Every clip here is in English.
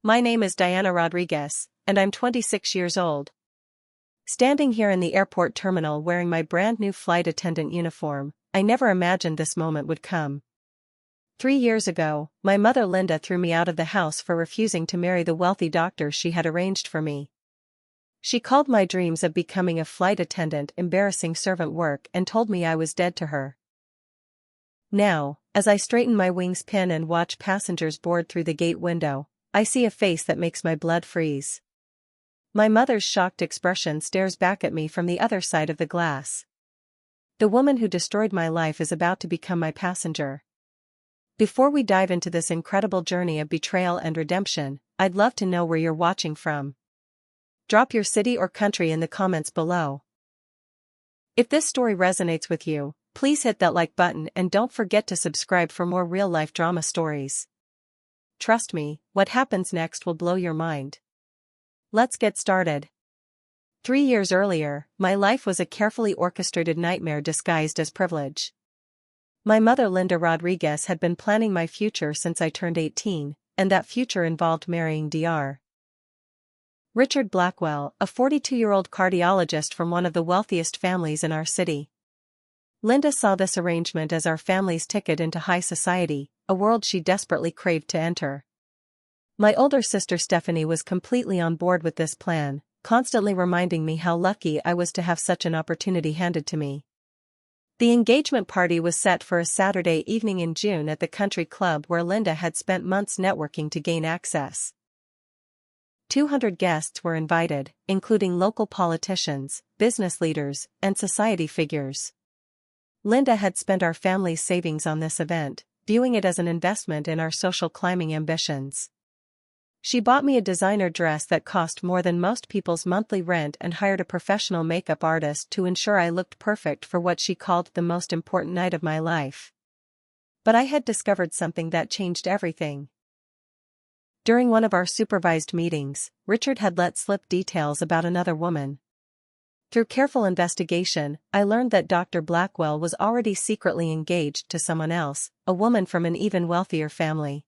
My name is Diana Rodriguez, and I'm 26 years old. Standing here in the airport terminal wearing my brand new flight attendant uniform, I never imagined this moment would come. 3 years ago, my mother Linda threw me out of the house for refusing to marry the wealthy doctor she had arranged for me. She called my dreams of becoming a flight attendant embarrassing servant work and told me I was dead to her. Now, as I straighten my wings pin and watch passengers board through the gate window, I see a face that makes my blood freeze. My mother's shocked expression stares back at me from the other side of the glass. The woman who destroyed my life is about to become my passenger. Before we dive into this incredible journey of betrayal and redemption, I'd love to know where you're watching from. Drop your city or country in the comments below. If this story resonates with you, please hit that like button and don't forget to subscribe for more real-life drama stories. Trust me, what happens next will blow your mind. Let's get started. 3 years earlier, my life was a carefully orchestrated nightmare disguised as privilege. My mother Linda Rodriguez had been planning my future since I turned 18, and that future involved marrying Dr. Richard Blackwell, a 42-year-old cardiologist from one of the wealthiest families in our city. Linda saw this arrangement as our family's ticket into high society, a world she desperately craved to enter. My older sister Stephanie was completely on board with this plan, constantly reminding me how lucky I was to have such an opportunity handed to me. The engagement party was set for a Saturday evening in June at the country club where Linda had spent months networking to gain access. 200 guests were invited, including local politicians, business leaders, and society figures. Linda had spent our family's savings on this event, viewing it as an investment in our social climbing ambitions. She bought me a designer dress that cost more than most people's monthly rent and hired a professional makeup artist to ensure I looked perfect for what she called the most important night of my life. But I had discovered something that changed everything. During one of our supervised meetings, Richard had let slip details about another woman. Through careful investigation, I learned that Dr. Blackwell was already secretly engaged to someone else, a woman from an even wealthier family.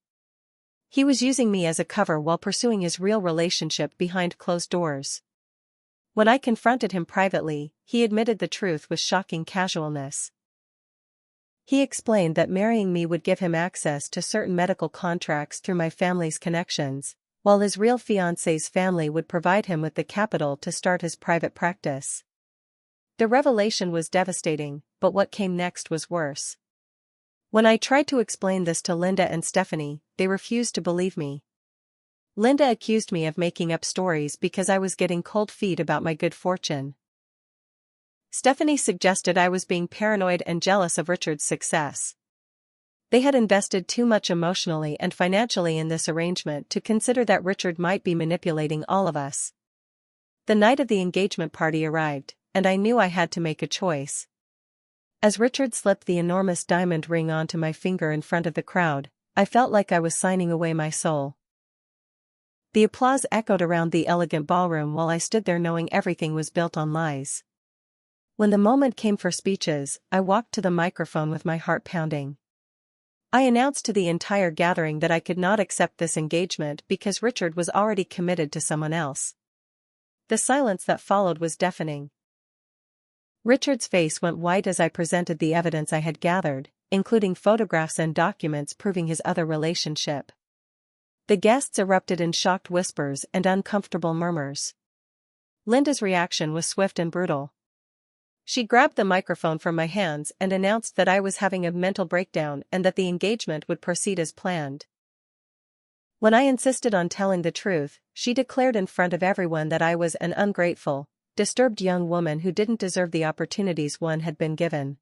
He was using me as a cover while pursuing his real relationship behind closed doors. When I confronted him privately, he admitted the truth with shocking casualness. He explained that marrying me would give him access to certain medical contracts through my family's connections, while his real fiancé's family would provide him with the capital to start his private practice. The revelation was devastating, but what came next was worse. When I tried to explain this to Linda and Stephanie, they refused to believe me. Linda accused me of making up stories because I was getting cold feet about my good fortune. Stephanie suggested I was being paranoid and jealous of Richard's success. They had invested too much emotionally and financially in this arrangement to consider that Richard might be manipulating all of us. The night of the engagement party arrived, and I knew I had to make a choice. As Richard slipped the enormous diamond ring onto my finger in front of the crowd, I felt like I was signing away my soul. The applause echoed around the elegant ballroom while I stood there knowing everything was built on lies. When the moment came for speeches, I walked to the microphone with my heart pounding. I announced to the entire gathering that I could not accept this engagement because Richard was already committed to someone else. The silence that followed was deafening. Richard's face went white as I presented the evidence I had gathered, including photographs and documents proving his other relationship. The guests erupted in shocked whispers and uncomfortable murmurs. Linda's reaction was swift and brutal. She grabbed the microphone from my hands and announced that I was having a mental breakdown and that the engagement would proceed as planned. When I insisted on telling the truth, she declared in front of everyone that I was an ungrateful, disturbed young woman who didn't deserve the opportunities one had been given.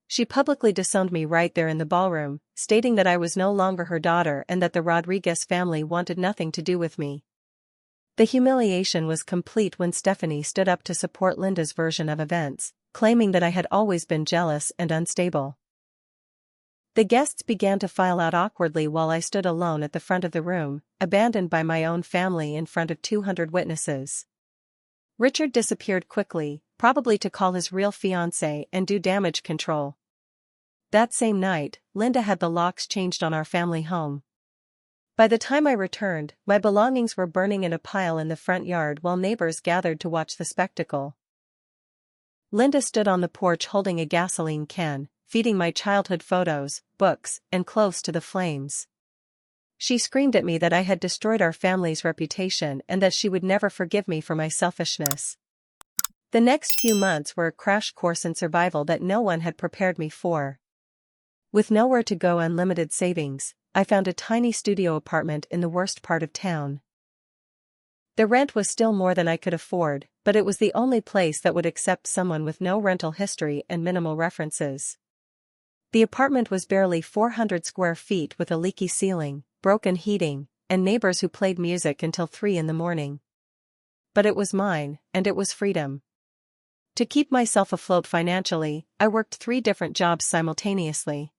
She publicly disowned me right there in the ballroom, stating that I was no longer her daughter and that the Rodriguez family wanted nothing to do with me. The humiliation was complete when Stephanie stood up to support Linda's version of events, claiming that I had always been jealous and unstable. The guests began to file out awkwardly while I stood alone at the front of the room, abandoned by my own family in front of 200 witnesses. Richard disappeared quickly, probably to call his real fiancée and do damage control. That same night, Linda had the locks changed on our family home. By the time I returned, my belongings were burning in a pile in the front yard while neighbors gathered to watch the spectacle. Linda stood on the porch holding a gasoline can, feeding my childhood photos, books, and clothes to the flames. She screamed at me that I had destroyed our family's reputation and that she would never forgive me for my selfishness. The next few months were a crash course in survival that no one had prepared me for. With nowhere to go and limited savings, I found a tiny studio apartment in the worst part of town. The rent was still more than I could afford, but it was the only place that would accept someone with no rental history and minimal references. The apartment was barely 400 square feet with a leaky ceiling, broken heating, and neighbors who played music until 3 in the morning. But it was mine, and it was freedom. To keep myself afloat financially, I worked 3 different jobs simultaneously.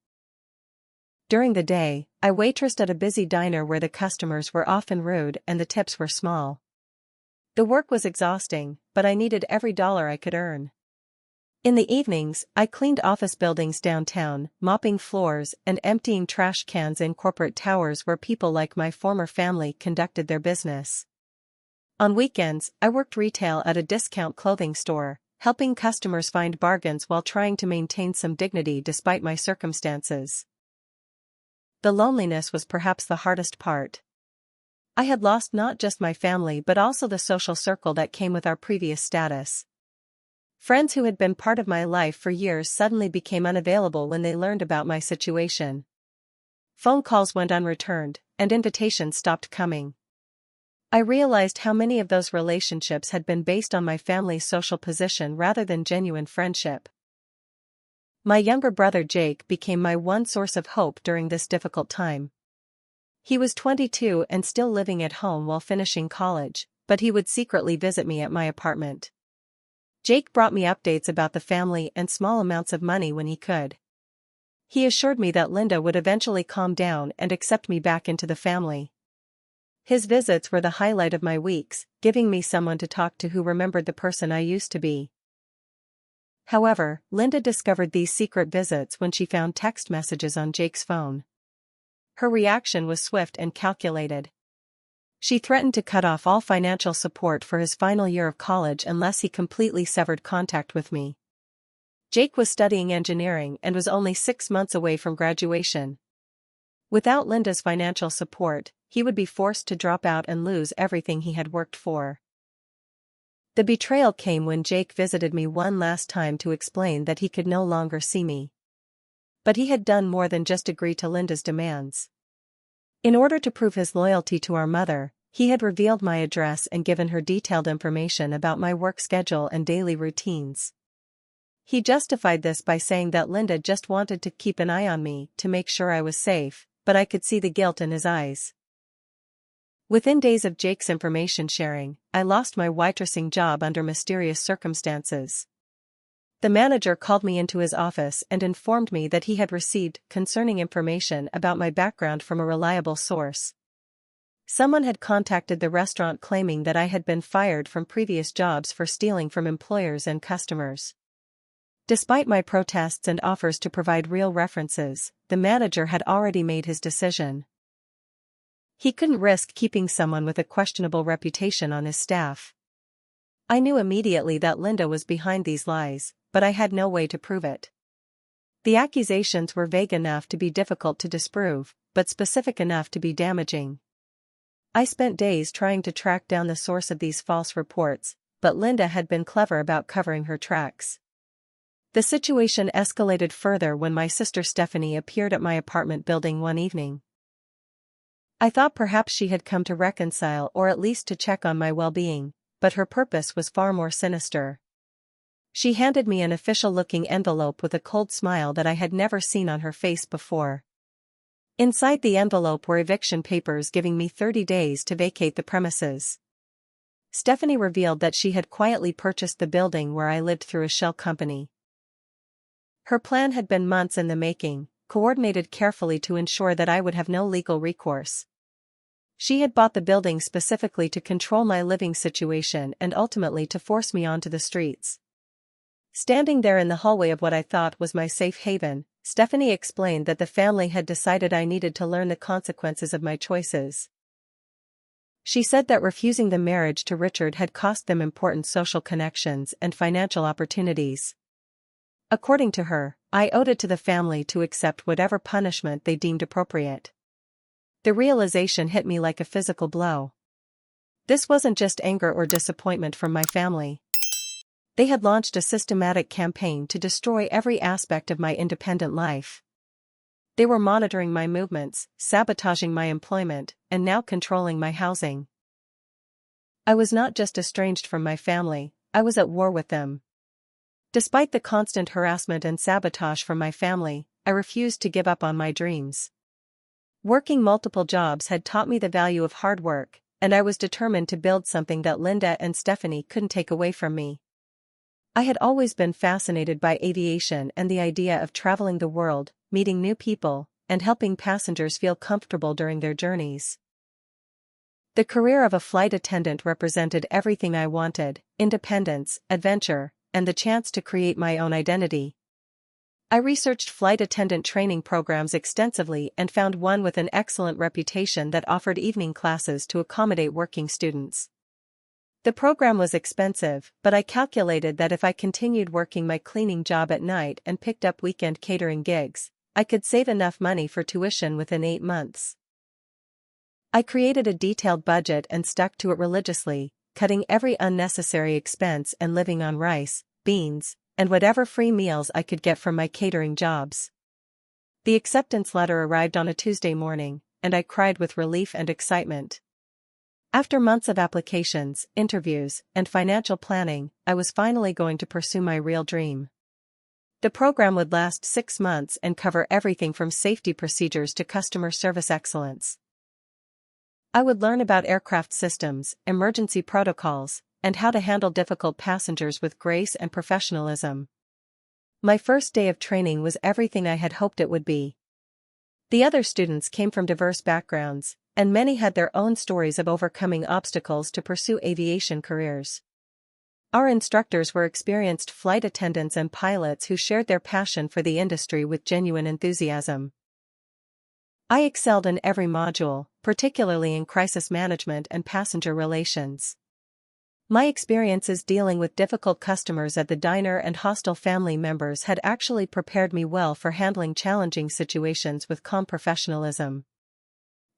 During the day, I waitressed at a busy diner where the customers were often rude and the tips were small. The work was exhausting, but I needed every dollar I could earn. In the evenings, I cleaned office buildings downtown, mopping floors and emptying trash cans in corporate towers where people like my former family conducted their business. On weekends, I worked retail at a discount clothing store, helping customers find bargains while trying to maintain some dignity despite my circumstances. The loneliness was perhaps the hardest part. I had lost not just my family but also the social circle that came with our previous status. Friends who had been part of my life for years suddenly became unavailable when they learned about my situation. Phone calls went unreturned, and invitations stopped coming. I realized how many of those relationships had been based on my family's social position rather than genuine friendship. My younger brother Jake became my one source of hope during this difficult time. He was 22 and still living at home while finishing college, but he would secretly visit me at my apartment. Jake brought me updates about the family and small amounts of money when he could. He assured me that Linda would eventually calm down and accept me back into the family. His visits were the highlight of my weeks, giving me someone to talk to who remembered the person I used to be. However, Linda discovered these secret visits when she found text messages on Jake's phone. Her reaction was swift and calculated. She threatened to cut off all financial support for his final year of college unless he completely severed contact with me. Jake was studying engineering and was only 6 months away from graduation. Without Linda's financial support, he would be forced to drop out and lose everything he had worked for. The betrayal came when Jake visited me one last time to explain that he could no longer see me. But he had done more than just agree to Linda's demands. In order to prove his loyalty to our mother, he had revealed my address and given her detailed information about my work schedule and daily routines. He justified this by saying that Linda just wanted to keep an eye on me to make sure I was safe, but I could see the guilt in his eyes. Within days of Jake's information sharing, I lost my waitressing job under mysterious circumstances. The manager called me into his office and informed me that he had received concerning information about my background from a reliable source. Someone had contacted the restaurant claiming that I had been fired from previous jobs for stealing from employers and customers. Despite my protests and offers to provide real references, the manager had already made his decision. He couldn't risk keeping someone with a questionable reputation on his staff. I knew immediately that Linda was behind these lies, but I had no way to prove it. The accusations were vague enough to be difficult to disprove, but specific enough to be damaging. I spent days trying to track down the source of these false reports, but Linda had been clever about covering her tracks. The situation escalated further when my sister Stephanie appeared at my apartment building one evening. I thought perhaps she had come to reconcile or at least to check on my well-being, but her purpose was far more sinister. She handed me an official-looking envelope with a cold smile that I had never seen on her face before. Inside the envelope were eviction papers giving me 30 days to vacate the premises. Stephanie revealed that she had quietly purchased the building where I lived through a shell company. Her plan had been months in the making, coordinated carefully to ensure that I would have no legal recourse. She had bought the building specifically to control my living situation and ultimately to force me onto the streets. Standing there in the hallway of what I thought was my safe haven, Stephanie explained that the family had decided I needed to learn the consequences of my choices. She said that refusing the marriage to Richard had cost them important social connections and financial opportunities. According to her, I owed it to the family to accept whatever punishment they deemed appropriate. The realization hit me like a physical blow. This wasn't just anger or disappointment from my family. They had launched a systematic campaign to destroy every aspect of my independent life. They were monitoring my movements, sabotaging my employment, and now controlling my housing. I was not just estranged from my family, I was at war with them. Despite the constant harassment and sabotage from my family, I refused to give up on my dreams. Working multiple jobs had taught me the value of hard work, and I was determined to build something that Linda and Stephanie couldn't take away from me. I had always been fascinated by aviation and the idea of traveling the world, meeting new people, and helping passengers feel comfortable during their journeys. The career of a flight attendant represented everything I wanted: independence, adventure, and the chance to create my own identity. I researched flight attendant training programs extensively and found one with an excellent reputation that offered evening classes to accommodate working students. The program was expensive, but I calculated that if I continued working my cleaning job at night and picked up weekend catering gigs, I could save enough money for tuition within 8 months. I created a detailed budget and stuck to it religiously, cutting every unnecessary expense and living on rice, beans, and whatever free meals I could get from my catering jobs. The acceptance letter arrived on a Tuesday morning, and I cried with relief and excitement. After months of applications, interviews, and financial planning, I was finally going to pursue my real dream. The program would last 6 months and cover everything from safety procedures to customer service excellence. I would learn about aircraft systems, emergency protocols, and how to handle difficult passengers with grace and professionalism. My first day of training was everything I had hoped it would be. The other students came from diverse backgrounds, and many had their own stories of overcoming obstacles to pursue aviation careers. Our instructors were experienced flight attendants and pilots who shared their passion for the industry with genuine enthusiasm. I excelled in every module, particularly in crisis management and passenger relations. My experiences dealing with difficult customers at the diner and hostile family members had actually prepared me well for handling challenging situations with calm professionalism.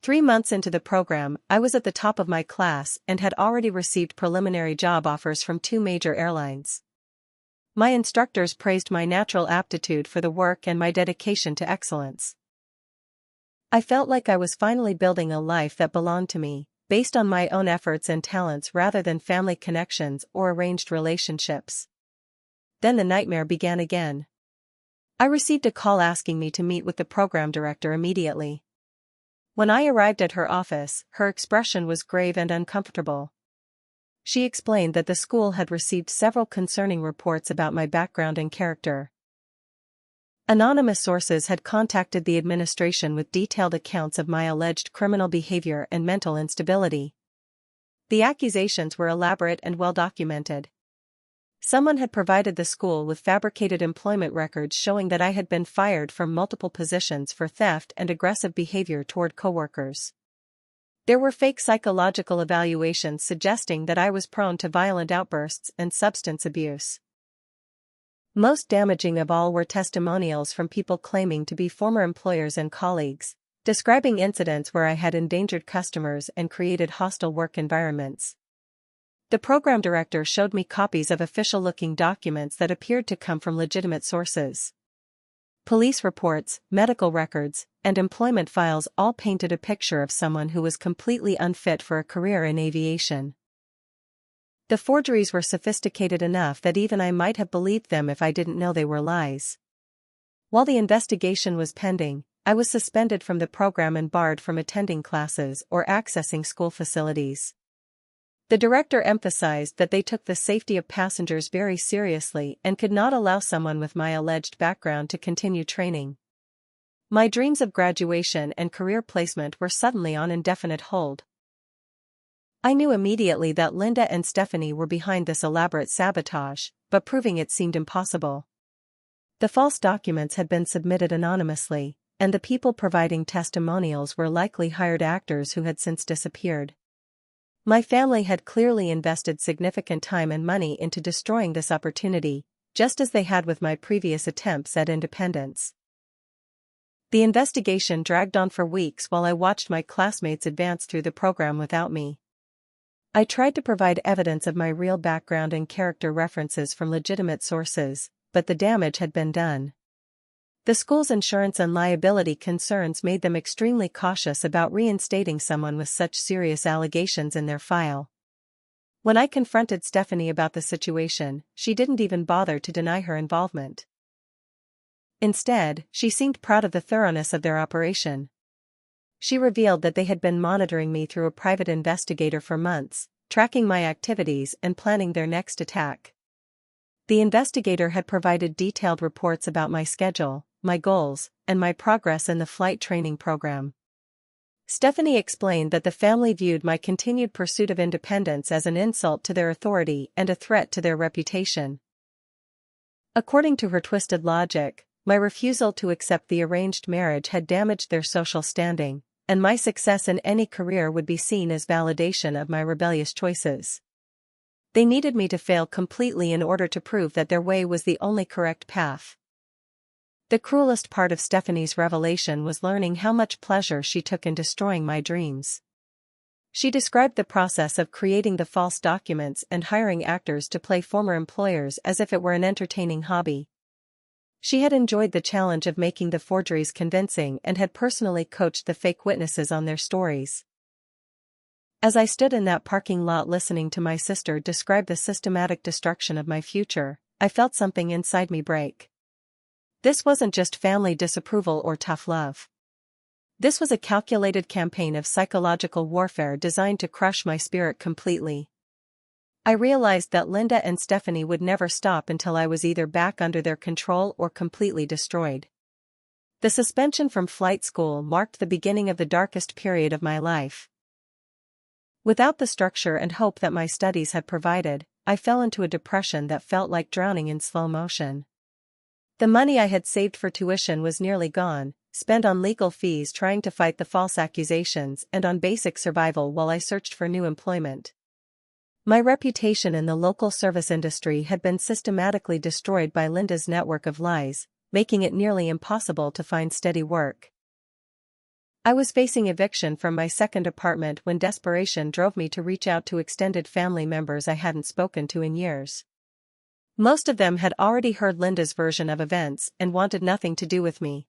3 months into the program, I was at the top of my class and had already received preliminary job offers from 2 major airlines. My instructors praised my natural aptitude for the work and my dedication to excellence. I felt like I was finally building a life that belonged to me, based on my own efforts and talents rather than family connections or arranged relationships. Then the nightmare began again. I received a call asking me to meet with the program director immediately. When I arrived at her office, her expression was grave and uncomfortable. She explained that the school had received several concerning reports about my background and character. Anonymous sources had contacted the administration with detailed accounts of my alleged criminal behavior and mental instability. The accusations were elaborate and well documented. Someone had provided the school with fabricated employment records showing that I had been fired from multiple positions for theft and aggressive behavior toward coworkers. There were fake psychological evaluations suggesting that I was prone to violent outbursts and substance abuse. Most damaging of all were testimonials from people claiming to be former employers and colleagues, describing incidents where I had endangered customers and created hostile work environments. The program director showed me copies of official-looking documents that appeared to come from legitimate sources. Police reports, medical records, and employment files all painted a picture of someone who was completely unfit for a career in aviation. The forgeries were sophisticated enough that even I might have believed them if I didn't know they were lies. While the investigation was pending, I was suspended from the program and barred from attending classes or accessing school facilities. The director emphasized that they took the safety of passengers very seriously and could not allow someone with my alleged background to continue training. My dreams of graduation and career placement were suddenly on indefinite hold. I knew immediately that Linda and Stephanie were behind this elaborate sabotage, but proving it seemed impossible. The false documents had been submitted anonymously, and the people providing testimonials were likely hired actors who had since disappeared. My family had clearly invested significant time and money into destroying this opportunity, just as they had with my previous attempts at independence. The investigation dragged on for weeks while I watched my classmates advance through the program without me. I tried to provide evidence of my real background and character references from legitimate sources, but the damage had been done. The school's insurance and liability concerns made them extremely cautious about reinstating someone with such serious allegations in their file. When I confronted Stephanie about the situation, she didn't even bother to deny her involvement. Instead, she seemed proud of the thoroughness of their operation. She revealed that they had been monitoring me through a private investigator for months, tracking my activities and planning their next attack. The investigator had provided detailed reports about my schedule, my goals, and my progress in the flight training program. Stephanie explained that the family viewed my continued pursuit of independence as an insult to their authority and a threat to their reputation. According to her twisted logic, my refusal to accept the arranged marriage had damaged their social standing, and my success in any career would be seen as validation of my rebellious choices. They needed me to fail completely in order to prove that their way was the only correct path. The cruelest part of Stephanie's revelation was learning how much pleasure she took in destroying my dreams. She described the process of creating the false documents and hiring actors to play former employers as if it were an entertaining hobby. She had enjoyed the challenge of making the forgeries convincing and had personally coached the fake witnesses on their stories. As I stood in that parking lot listening to my sister describe the systematic destruction of my future, I felt something inside me break. This wasn't just family disapproval or tough love. This was a calculated campaign of psychological warfare designed to crush my spirit completely. I realized that Linda and Stephanie would never stop until I was either back under their control or completely destroyed. The suspension from flight school marked the beginning of the darkest period of my life. Without the structure and hope that my studies had provided, I fell into a depression that felt like drowning in slow motion. The money I had saved for tuition was nearly gone, spent on legal fees trying to fight the false accusations and on basic survival while I searched for new employment. My reputation in the local service industry had been systematically destroyed by Linda's network of lies, making it nearly impossible to find steady work. I was facing eviction from my second apartment when desperation drove me to reach out to extended family members I hadn't spoken to in years. Most of them had already heard Linda's version of events and wanted nothing to do with me.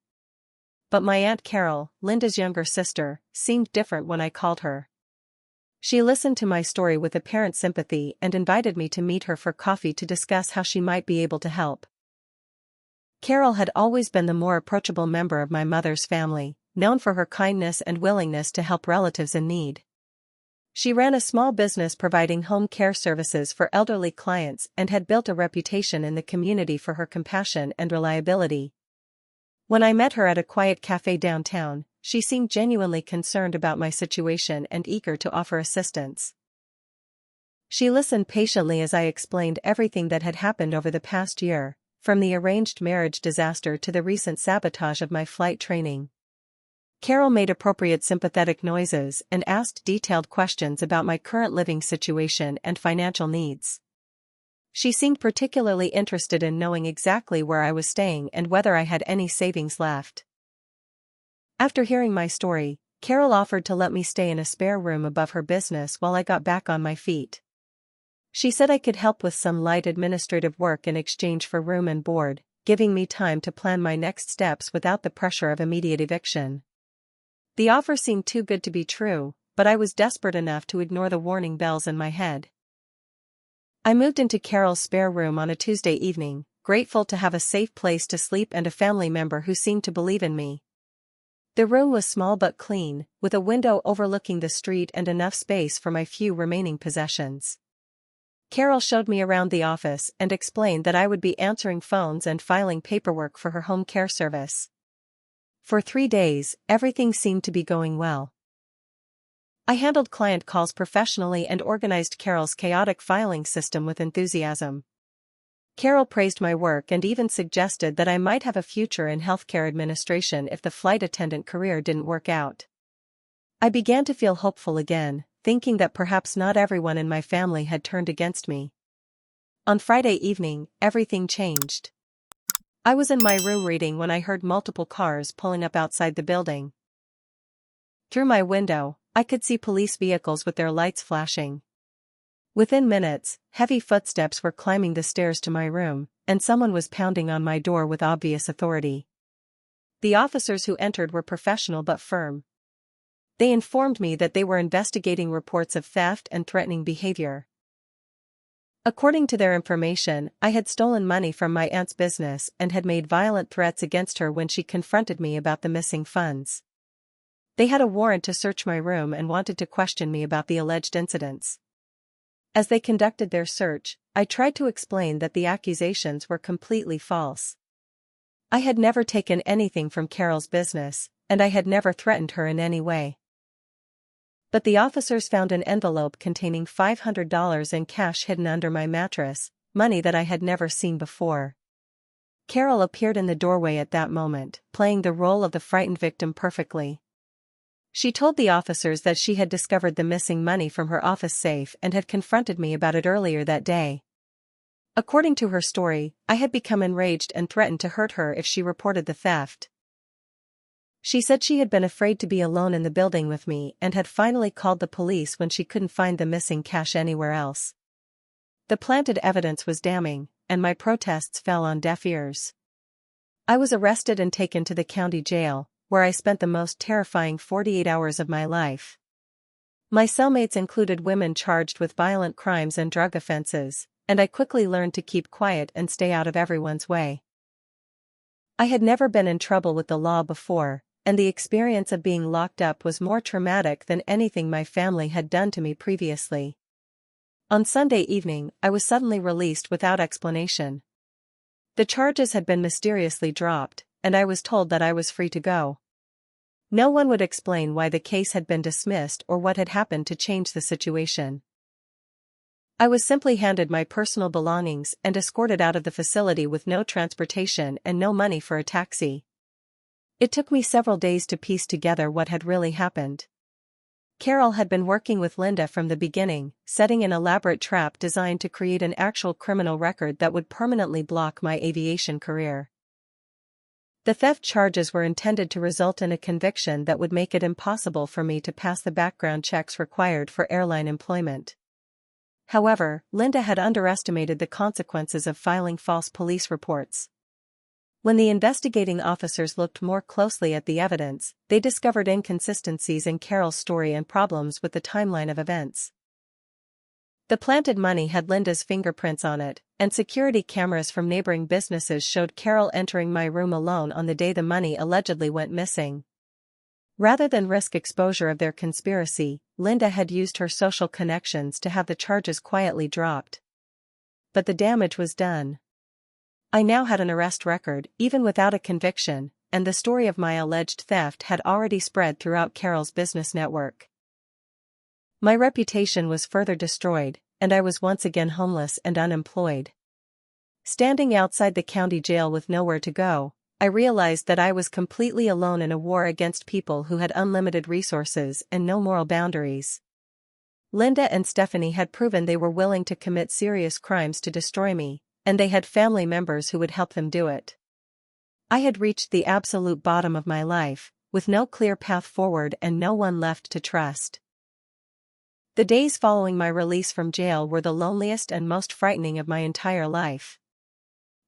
But my Aunt Carol, Linda's younger sister, seemed different when I called her. She listened to my story with apparent sympathy and invited me to meet her for coffee to discuss how she might be able to help. Carol had always been the more approachable member of my mother's family, known for her kindness and willingness to help relatives in need. She ran a small business providing home care services for elderly clients and had built a reputation in the community for her compassion and reliability. When I met her at a quiet cafe downtown, she seemed genuinely concerned about my situation and eager to offer assistance. She listened patiently as I explained everything that had happened over the past year, from the arranged marriage disaster to the recent sabotage of my flight training. Carol made appropriate sympathetic noises and asked detailed questions about my current living situation and financial needs. She seemed particularly interested in knowing exactly where I was staying and whether I had any savings left. After hearing my story, Carol offered to let me stay in a spare room above her business while I got back on my feet. She said I could help with some light administrative work in exchange for room and board, giving me time to plan my next steps without the pressure of immediate eviction. The offer seemed too good to be true, but I was desperate enough to ignore the warning bells in my head. I moved into Carol's spare room on a Tuesday evening, grateful to have a safe place to sleep and a family member who seemed to believe in me. The room was small but clean, with a window overlooking the street and enough space for my few remaining possessions. Carol showed me around the office and explained that I would be answering phones and filing paperwork for her home care service. For 3 days, everything seemed to be going well. I handled client calls professionally and organized Carol's chaotic filing system with enthusiasm. Carol praised my work and even suggested that I might have a future in healthcare administration if the flight attendant career didn't work out. I began to feel hopeful again, thinking that perhaps not everyone in my family had turned against me. On Friday evening, everything changed. I was in my room reading when I heard multiple cars pulling up outside the building. Through my window, I could see police vehicles with their lights flashing. Within minutes, heavy footsteps were climbing the stairs to my room, and someone was pounding on my door with obvious authority. The officers who entered were professional but firm. They informed me that they were investigating reports of theft and threatening behavior. According to their information, I had stolen money from my aunt's business and had made violent threats against her when she confronted me about the missing funds. They had a warrant to search my room and wanted to question me about the alleged incidents. As they conducted their search, I tried to explain that the accusations were completely false. I had never taken anything from Carol's business, and I had never threatened her in any way. But the officers found an envelope containing $500 in cash hidden under my mattress, money that I had never seen before. Carol appeared in the doorway at that moment, playing the role of the frightened victim perfectly. She told the officers that she had discovered the missing money from her office safe and had confronted me about it earlier that day. According to her story, I had become enraged and threatened to hurt her if she reported the theft. She said she had been afraid to be alone in the building with me and had finally called the police when she couldn't find the missing cash anywhere else. The planted evidence was damning, and my protests fell on deaf ears. I was arrested and taken to the county jail, where I spent the most terrifying 48 hours of my life. My cellmates included women charged with violent crimes and drug offenses, and I quickly learned to keep quiet and stay out of everyone's way. I had never been in trouble with the law before, and the experience of being locked up was more traumatic than anything my family had done to me previously. On Sunday evening, I was suddenly released without explanation. The charges had been mysteriously dropped, and I was told that I was free to go. No one would explain why the case had been dismissed or what had happened to change the situation. I was simply handed my personal belongings and escorted out of the facility with no transportation and no money for a taxi. It took me several days to piece together what had really happened. Carol had been working with Linda from the beginning, setting an elaborate trap designed to create an actual criminal record that would permanently block my aviation career. The theft charges were intended to result in a conviction that would make it impossible for me to pass the background checks required for airline employment. However, Linda had underestimated the consequences of filing false police reports. When the investigating officers looked more closely at the evidence, they discovered inconsistencies in Carol's story and problems with the timeline of events. The planted money had Linda's fingerprints on it, and security cameras from neighboring businesses showed Carol entering my room alone on the day the money allegedly went missing. Rather than risk exposure of their conspiracy, Linda had used her social connections to have the charges quietly dropped. But the damage was done. I now had an arrest record, even without a conviction, and the story of my alleged theft had already spread throughout Carol's business network. My reputation was further destroyed, and I was once again homeless and unemployed. Standing outside the county jail with nowhere to go, I realized that I was completely alone in a war against people who had unlimited resources and no moral boundaries. Linda and Stephanie had proven they were willing to commit serious crimes to destroy me, and they had family members who would help them do it. I had reached the absolute bottom of my life, with no clear path forward and no one left to trust. The days following my release from jail were the loneliest and most frightening of my entire life.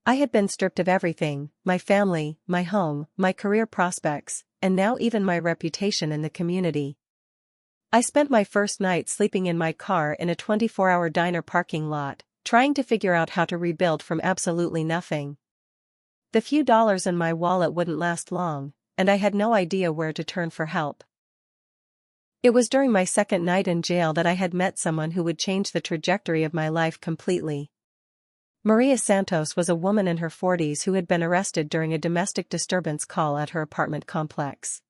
I had been stripped of everything: my family, my home, my career prospects, and now even my reputation in the community. I spent my first night sleeping in my car in a 24-hour diner parking lot, trying to figure out how to rebuild from absolutely nothing. The few dollars in my wallet wouldn't last long, and I had no idea where to turn for help. It was during my second night in jail that I had met someone who would change the trajectory of my life completely. Maria Santos was a woman in her 40s who had been arrested during a domestic disturbance call at her apartment complex.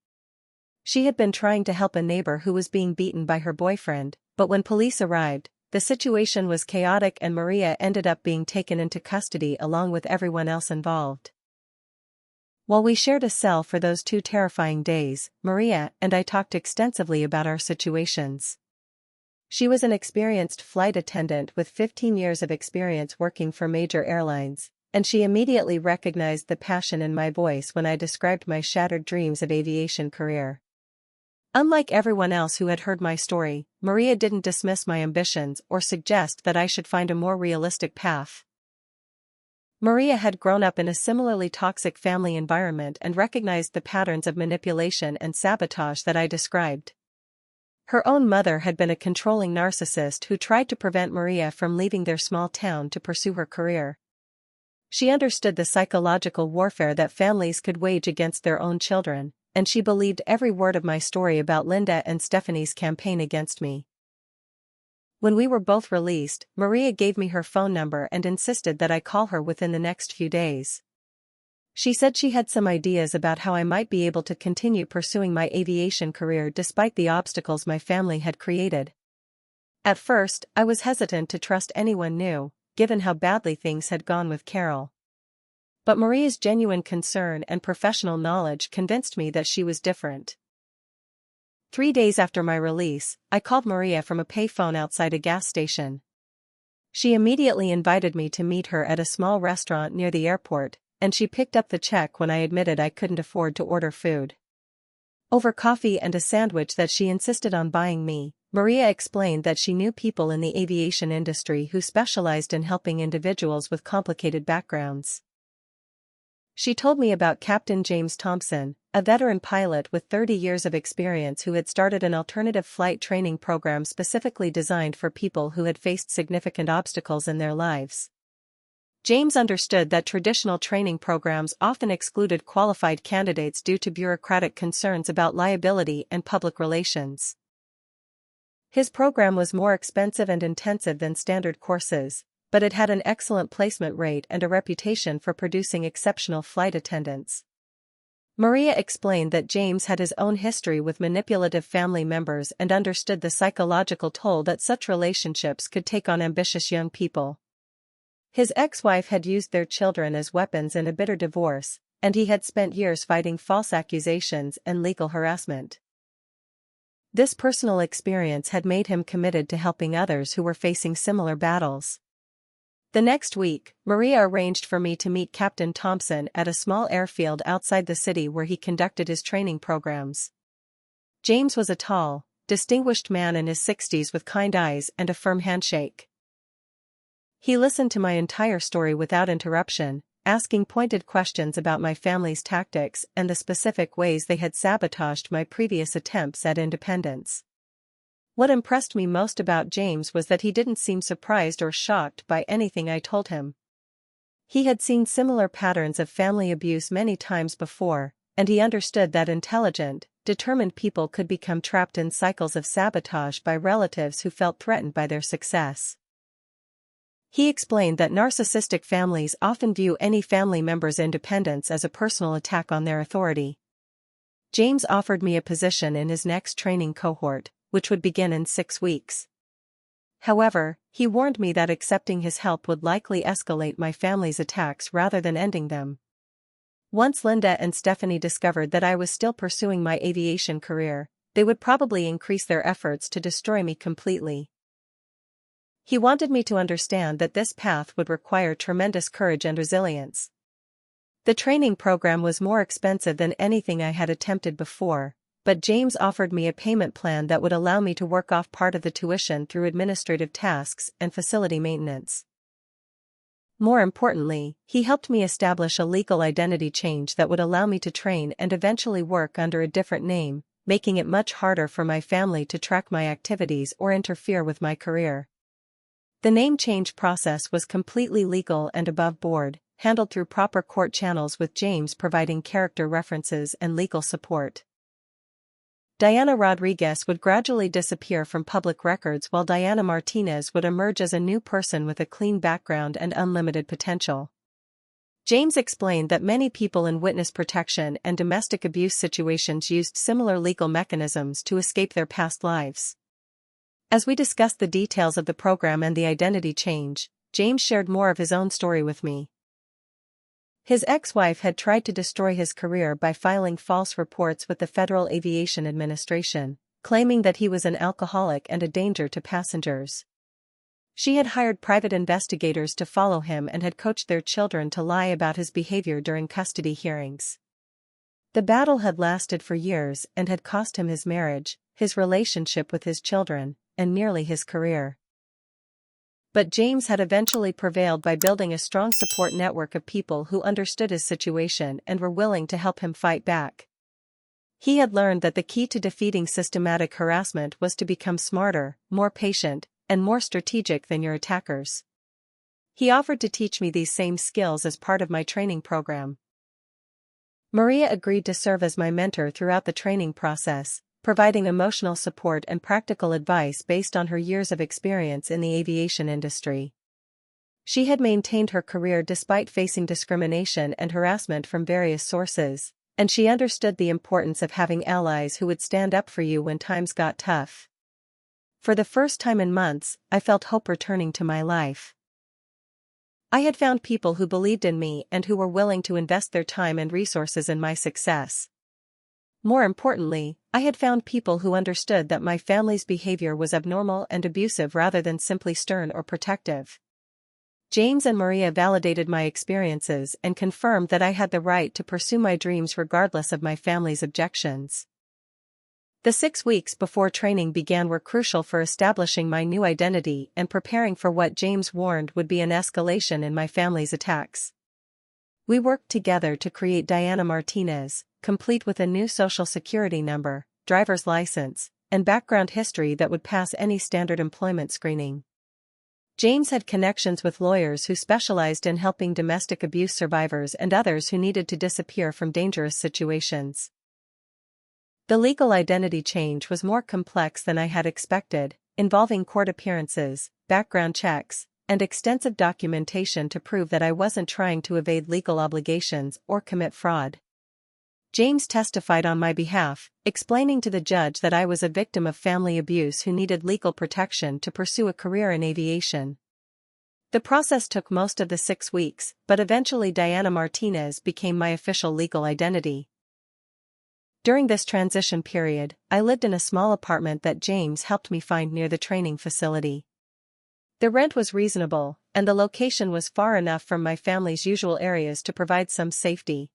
She had been trying to help a neighbor who was being beaten by her boyfriend, but when police arrived, the situation was chaotic and Maria ended up being taken into custody along with everyone else involved. While we shared a cell for those 2 terrifying days, Maria and I talked extensively about our situations. She was an experienced flight attendant with 15 years of experience working for major airlines, and she immediately recognized the passion in my voice when I described my shattered dreams of aviation career. Unlike everyone else who had heard my story, Maria didn't dismiss my ambitions or suggest that I should find a more realistic path. Maria had grown up in a similarly toxic family environment and recognized the patterns of manipulation and sabotage that I described. Her own mother had been a controlling narcissist who tried to prevent Maria from leaving their small town to pursue her career. She understood the psychological warfare that families could wage against their own children, and she believed every word of my story about Linda and Stephanie's campaign against me. When we were both released, Maria gave me her phone number and insisted that I call her within the next few days. She said she had some ideas about how I might be able to continue pursuing my aviation career despite the obstacles my family had created. At first, I was hesitant to trust anyone new, given how badly things had gone with Carol. But Maria's genuine concern and professional knowledge convinced me that she was different. 3 days after my release, I called Maria from a payphone outside a gas station. She immediately invited me to meet her at a small restaurant near the airport, and she picked up the check when I admitted I couldn't afford to order food. Over coffee and a sandwich that she insisted on buying me, Maria explained that she knew people in the aviation industry who specialized in helping individuals with complicated backgrounds. She told me about Captain James Thompson, a veteran pilot with 30 years of experience who had started an alternative flight training program specifically designed for people who had faced significant obstacles in their lives. James understood that traditional training programs often excluded qualified candidates due to bureaucratic concerns about liability and public relations. His program was more expensive and intensive than standard courses, but it had an excellent placement rate and a reputation for producing exceptional flight attendants. Maria explained that James had his own history with manipulative family members and understood the psychological toll that such relationships could take on ambitious young people. His ex-wife had used their children as weapons in a bitter divorce, and he had spent years fighting false accusations and legal harassment. This personal experience had made him committed to helping others who were facing similar battles. The next week, Maria arranged for me to meet Captain Thompson at a small airfield outside the city where he conducted his training programs. James was a tall, distinguished man in his 60s with kind eyes and a firm handshake. He listened to my entire story without interruption, asking pointed questions about my family's tactics and the specific ways they had sabotaged my previous attempts at independence. What impressed me most about James was that he didn't seem surprised or shocked by anything I told him. He had seen similar patterns of family abuse many times before, and he understood that intelligent, determined people could become trapped in cycles of sabotage by relatives who felt threatened by their success. He explained that narcissistic families often view any family member's independence as a personal attack on their authority. James offered me a position in his next training cohort, which would begin in 6 weeks. However, he warned me that accepting his help would likely escalate my family's attacks rather than ending them. Once Linda and Stephanie discovered that I was still pursuing my aviation career, they would probably increase their efforts to destroy me completely. He wanted me to understand that this path would require tremendous courage and resilience. The training program was more expensive than anything I had attempted before, but James offered me a payment plan that would allow me to work off part of the tuition through administrative tasks and facility maintenance. More importantly, he helped me establish a legal identity change that would allow me to train and eventually work under a different name, making it much harder for my family to track my activities or interfere with my career. The name change process was completely legal and above board, handled through proper court channels with James providing character references and legal support. Diana Rodriguez would gradually disappear from public records while Diana Martinez would emerge as a new person with a clean background and unlimited potential. James explained that many people in witness protection and domestic abuse situations used similar legal mechanisms to escape their past lives. As we discussed the details of the program and the identity change, James shared more of his own story with me. His ex-wife had tried to destroy his career by filing false reports with the Federal Aviation Administration, claiming that he was an alcoholic and a danger to passengers. She had hired private investigators to follow him and had coached their children to lie about his behavior during custody hearings. The battle had lasted for years and had cost him his marriage, his relationship with his children, and nearly his career. But James had eventually prevailed by building a strong support network of people who understood his situation and were willing to help him fight back. He had learned that the key to defeating systematic harassment was to become smarter, more patient, and more strategic than your attackers. He offered to teach me these same skills as part of my training program. Maria agreed to serve as my mentor throughout the training process, providing emotional support and practical advice based on her years of experience in the aviation industry. She had maintained her career despite facing discrimination and harassment from various sources, and she understood the importance of having allies who would stand up for you when times got tough. For the first time in months, I felt hope returning to my life. I had found people who believed in me and who were willing to invest their time and resources in my success. More importantly, I had found people who understood that my family's behavior was abnormal and abusive rather than simply stern or protective. James and Maria validated my experiences and confirmed that I had the right to pursue my dreams regardless of my family's objections. The 6 weeks before training began were crucial for establishing my new identity and preparing for what James warned would be an escalation in my family's attacks. We worked together to create Diana Martinez, complete with a new social security number, driver's license, and background history that would pass any standard employment screening. James had connections with lawyers who specialized in helping domestic abuse survivors and others who needed to disappear from dangerous situations. The legal identity change was more complex than I had expected, involving court appearances, background checks, and extensive documentation to prove that I wasn't trying to evade legal obligations or commit fraud. James testified on my behalf, explaining to the judge that I was a victim of family abuse who needed legal protection to pursue a career in aviation. The process took most of the 6 weeks, but eventually Diana Martinez became my official legal identity. During this transition period, I lived in a small apartment that James helped me find near the training facility. The rent was reasonable, and the location was far enough from my family's usual areas to provide some safety.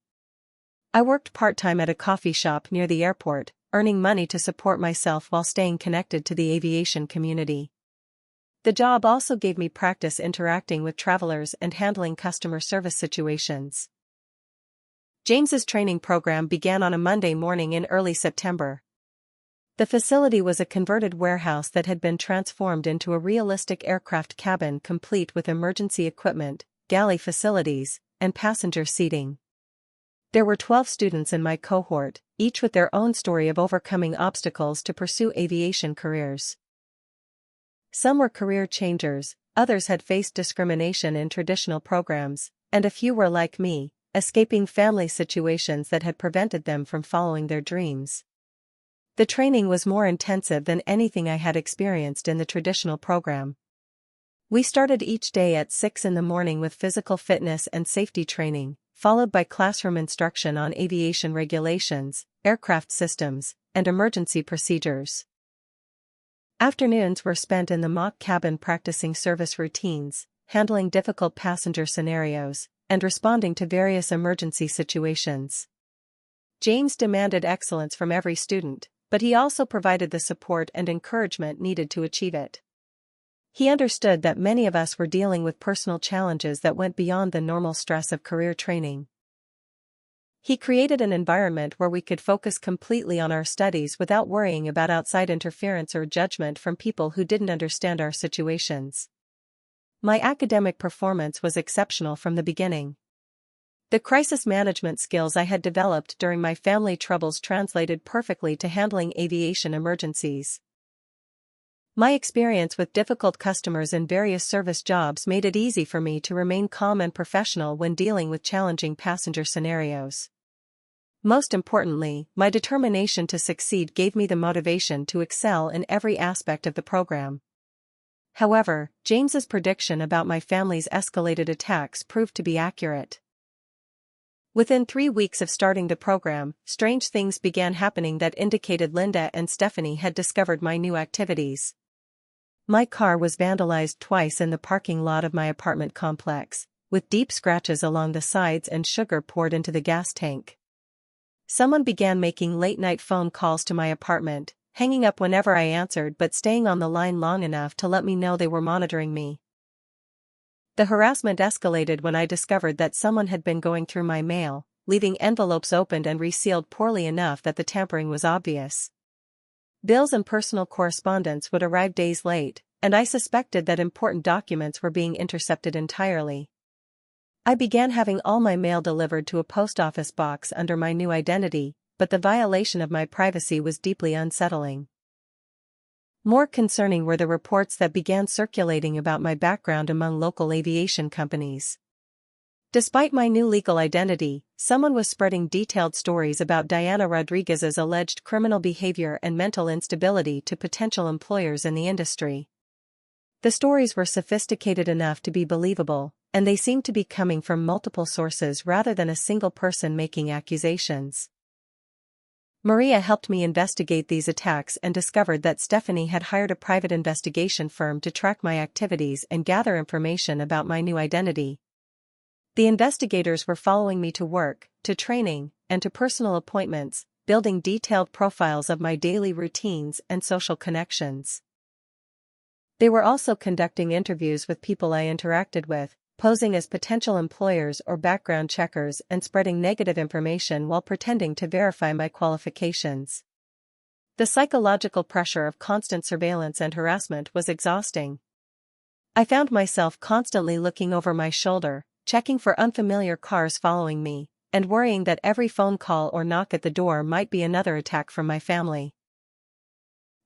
I worked part-time at a coffee shop near the airport, earning money to support myself while staying connected to the aviation community. The job also gave me practice interacting with travelers and handling customer service situations. James's training program began on a Monday morning in early September. The facility was a converted warehouse that had been transformed into a realistic aircraft cabin complete with emergency equipment, galley facilities, and passenger seating. There were 12 students in my cohort, each with their own story of overcoming obstacles to pursue aviation careers. Some were career changers, others had faced discrimination in traditional programs, and a few were like me, escaping family situations that had prevented them from following their dreams. The training was more intensive than anything I had experienced in the traditional program. We started each day at 6 in the morning with physical fitness and safety training, followed by classroom instruction on aviation regulations, aircraft systems, and emergency procedures. Afternoons were spent in the mock cabin practicing service routines, handling difficult passenger scenarios, and responding to various emergency situations. James demanded excellence from every student, but he also provided the support and encouragement needed to achieve it. He understood that many of us were dealing with personal challenges that went beyond the normal stress of career training. He created an environment where we could focus completely on our studies without worrying about outside interference or judgment from people who didn't understand our situations. My academic performance was exceptional from the beginning. The crisis management skills I had developed during my family troubles translated perfectly to handling aviation emergencies. My experience with difficult customers in various service jobs made it easy for me to remain calm and professional when dealing with challenging passenger scenarios. Most importantly, my determination to succeed gave me the motivation to excel in every aspect of the program. However, James's prediction about my family's escalated attacks proved to be accurate. Within 3 weeks of starting the program, strange things began happening that indicated Linda and Stephanie had discovered my new activities. My car was vandalized twice in the parking lot of my apartment complex, with deep scratches along the sides and sugar poured into the gas tank. Someone began making late-night phone calls to my apartment, hanging up whenever I answered but staying on the line long enough to let me know they were monitoring me. The harassment escalated when I discovered that someone had been going through my mail, leaving envelopes opened and resealed poorly enough that the tampering was obvious. Bills and personal correspondence would arrive days late, and I suspected that important documents were being intercepted entirely. I began having all my mail delivered to a post office box under my new identity, but the violation of my privacy was deeply unsettling. More concerning were the reports that began circulating about my background among local aviation companies. Despite my new legal identity, someone was spreading detailed stories about Diana Rodriguez's alleged criminal behavior and mental instability to potential employers in the industry. The stories were sophisticated enough to be believable, and they seemed to be coming from multiple sources rather than a single person making accusations. Maria helped me investigate these attacks and discovered that Stephanie had hired a private investigation firm to track my activities and gather information about my new identity. The investigators were following me to work, to training, and to personal appointments, building detailed profiles of my daily routines and social connections. They were also conducting interviews with people I interacted with, posing as potential employers or background checkers and spreading negative information while pretending to verify my qualifications. The psychological pressure of constant surveillance and harassment was exhausting. I found myself constantly looking over my shoulder, checking for unfamiliar cars following me, and worrying that every phone call or knock at the door might be another attack from my family.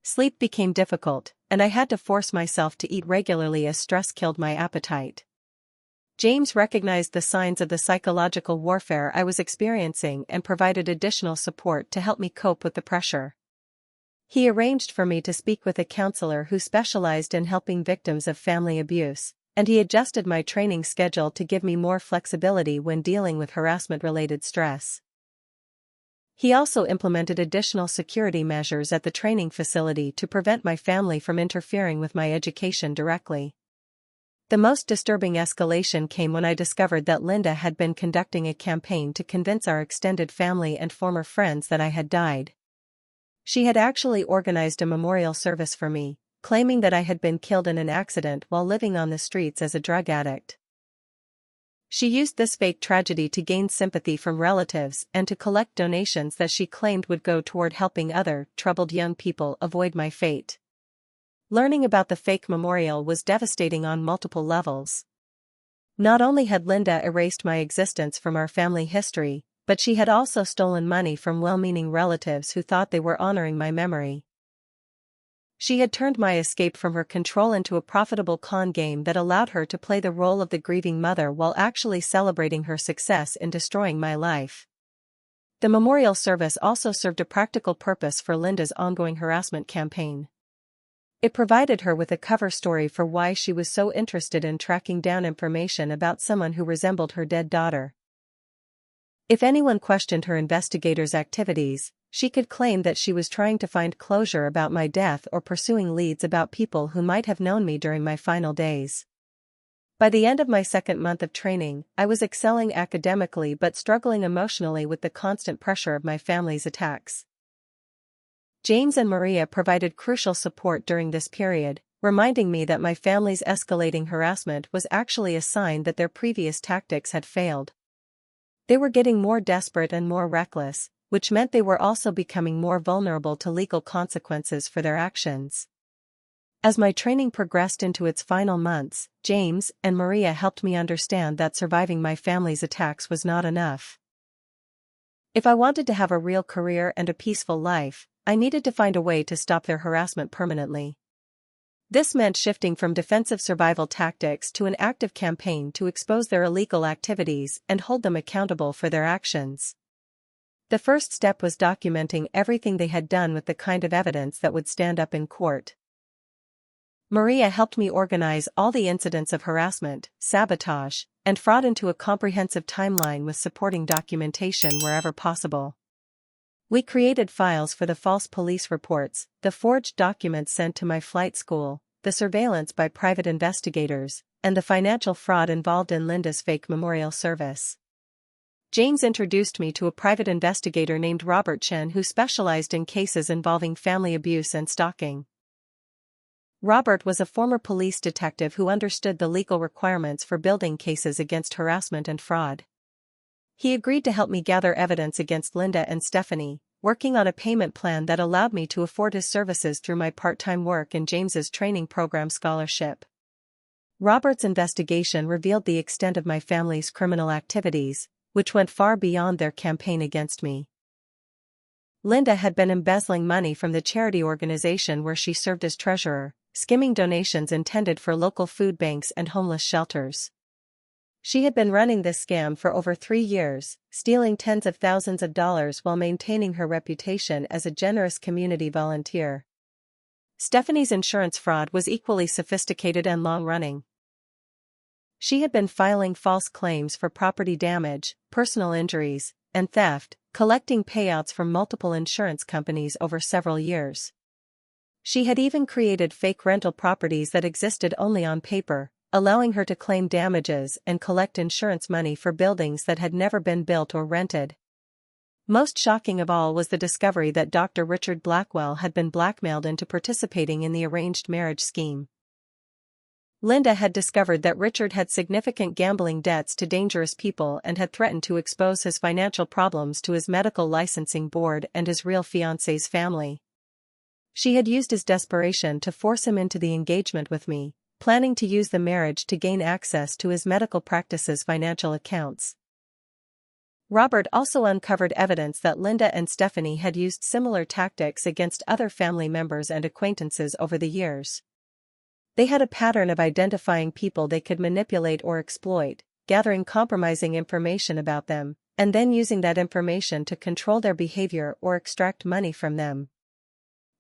Sleep became difficult, and I had to force myself to eat regularly as stress killed my appetite. James recognized the signs of the psychological warfare I was experiencing and provided additional support to help me cope with the pressure. He arranged for me to speak with a counselor who specialized in helping victims of family abuse, and he adjusted my training schedule to give me more flexibility when dealing with harassment-related stress. He also implemented additional security measures at the training facility to prevent my family from interfering with my education directly. The most disturbing escalation came when I discovered that Linda had been conducting a campaign to convince our extended family and former friends that I had died. She had actually organized a memorial service for me, claiming that I had been killed in an accident while living on the streets as a drug addict. She used this fake tragedy to gain sympathy from relatives and to collect donations that she claimed would go toward helping other troubled young people avoid my fate. Learning about the fake memorial was devastating on multiple levels. Not only had Linda erased my existence from our family history, but she had also stolen money from well-meaning relatives who thought they were honoring my memory. She had turned my escape from her control into a profitable con game that allowed her to play the role of the grieving mother while actually celebrating her success in destroying my life. The memorial service also served a practical purpose for Linda's ongoing harassment campaign. It provided her with a cover story for why she was so interested in tracking down information about someone who resembled her dead daughter. If anyone questioned her investigators' activities, she could claim that she was trying to find closure about my death or pursuing leads about people who might have known me during my final days. By the end of my second month of training, I was excelling academically but struggling emotionally with the constant pressure of my family's attacks. James and Maria provided crucial support during this period, reminding me that my family's escalating harassment was actually a sign that their previous tactics had failed. They were getting more desperate and more reckless, which meant they were also becoming more vulnerable to legal consequences for their actions. As my training progressed into its final months, James and Maria helped me understand that surviving my family's attacks was not enough. If I wanted to have a real career and a peaceful life, I needed to find a way to stop their harassment permanently. This meant shifting from defensive survival tactics to an active campaign to expose their illegal activities and hold them accountable for their actions. The first step was documenting everything they had done with the kind of evidence that would stand up in court. Maria helped me organize all the incidents of harassment, sabotage, and fraud into a comprehensive timeline with supporting documentation wherever possible. We created files for the false police reports, the forged documents sent to my flight school, the surveillance by private investigators, and the financial fraud involved in Linda's fake memorial service. James introduced me to a private investigator named Robert Chen who specialized in cases involving family abuse and stalking. Robert was a former police detective who understood the legal requirements for building cases against harassment and fraud. He agreed to help me gather evidence against Linda and Stephanie, working on a payment plan that allowed me to afford his services through my part-time work and James's training program scholarship. Robert's investigation revealed the extent of my family's criminal activities, which went far beyond their campaign against me. Linda had been embezzling money from the charity organization where she served as treasurer, skimming donations intended for local food banks and homeless shelters. She had been running this scam for over 3 years, stealing tens of thousands of dollars while maintaining her reputation as a generous community volunteer. Stephanie's insurance fraud was equally sophisticated and long-running. She had been filing false claims for property damage, personal injuries, and theft, collecting payouts from multiple insurance companies over several years. She had even created fake rental properties that existed only on paper, allowing her to claim damages and collect insurance money for buildings that had never been built or rented. Most shocking of all was the discovery that Dr. Richard Blackwell had been blackmailed into participating in the arranged marriage scheme. Linda had discovered that Richard had significant gambling debts to dangerous people and had threatened to expose his financial problems to his medical licensing board and his real fiancé's family. She had used his desperation to force him into the engagement with me, planning to use the marriage to gain access to his medical practice's financial accounts. Robert also uncovered evidence that Linda and Stephanie had used similar tactics against other family members and acquaintances over the years. They had a pattern of identifying people they could manipulate or exploit, gathering compromising information about them, and then using that information to control their behavior or extract money from them.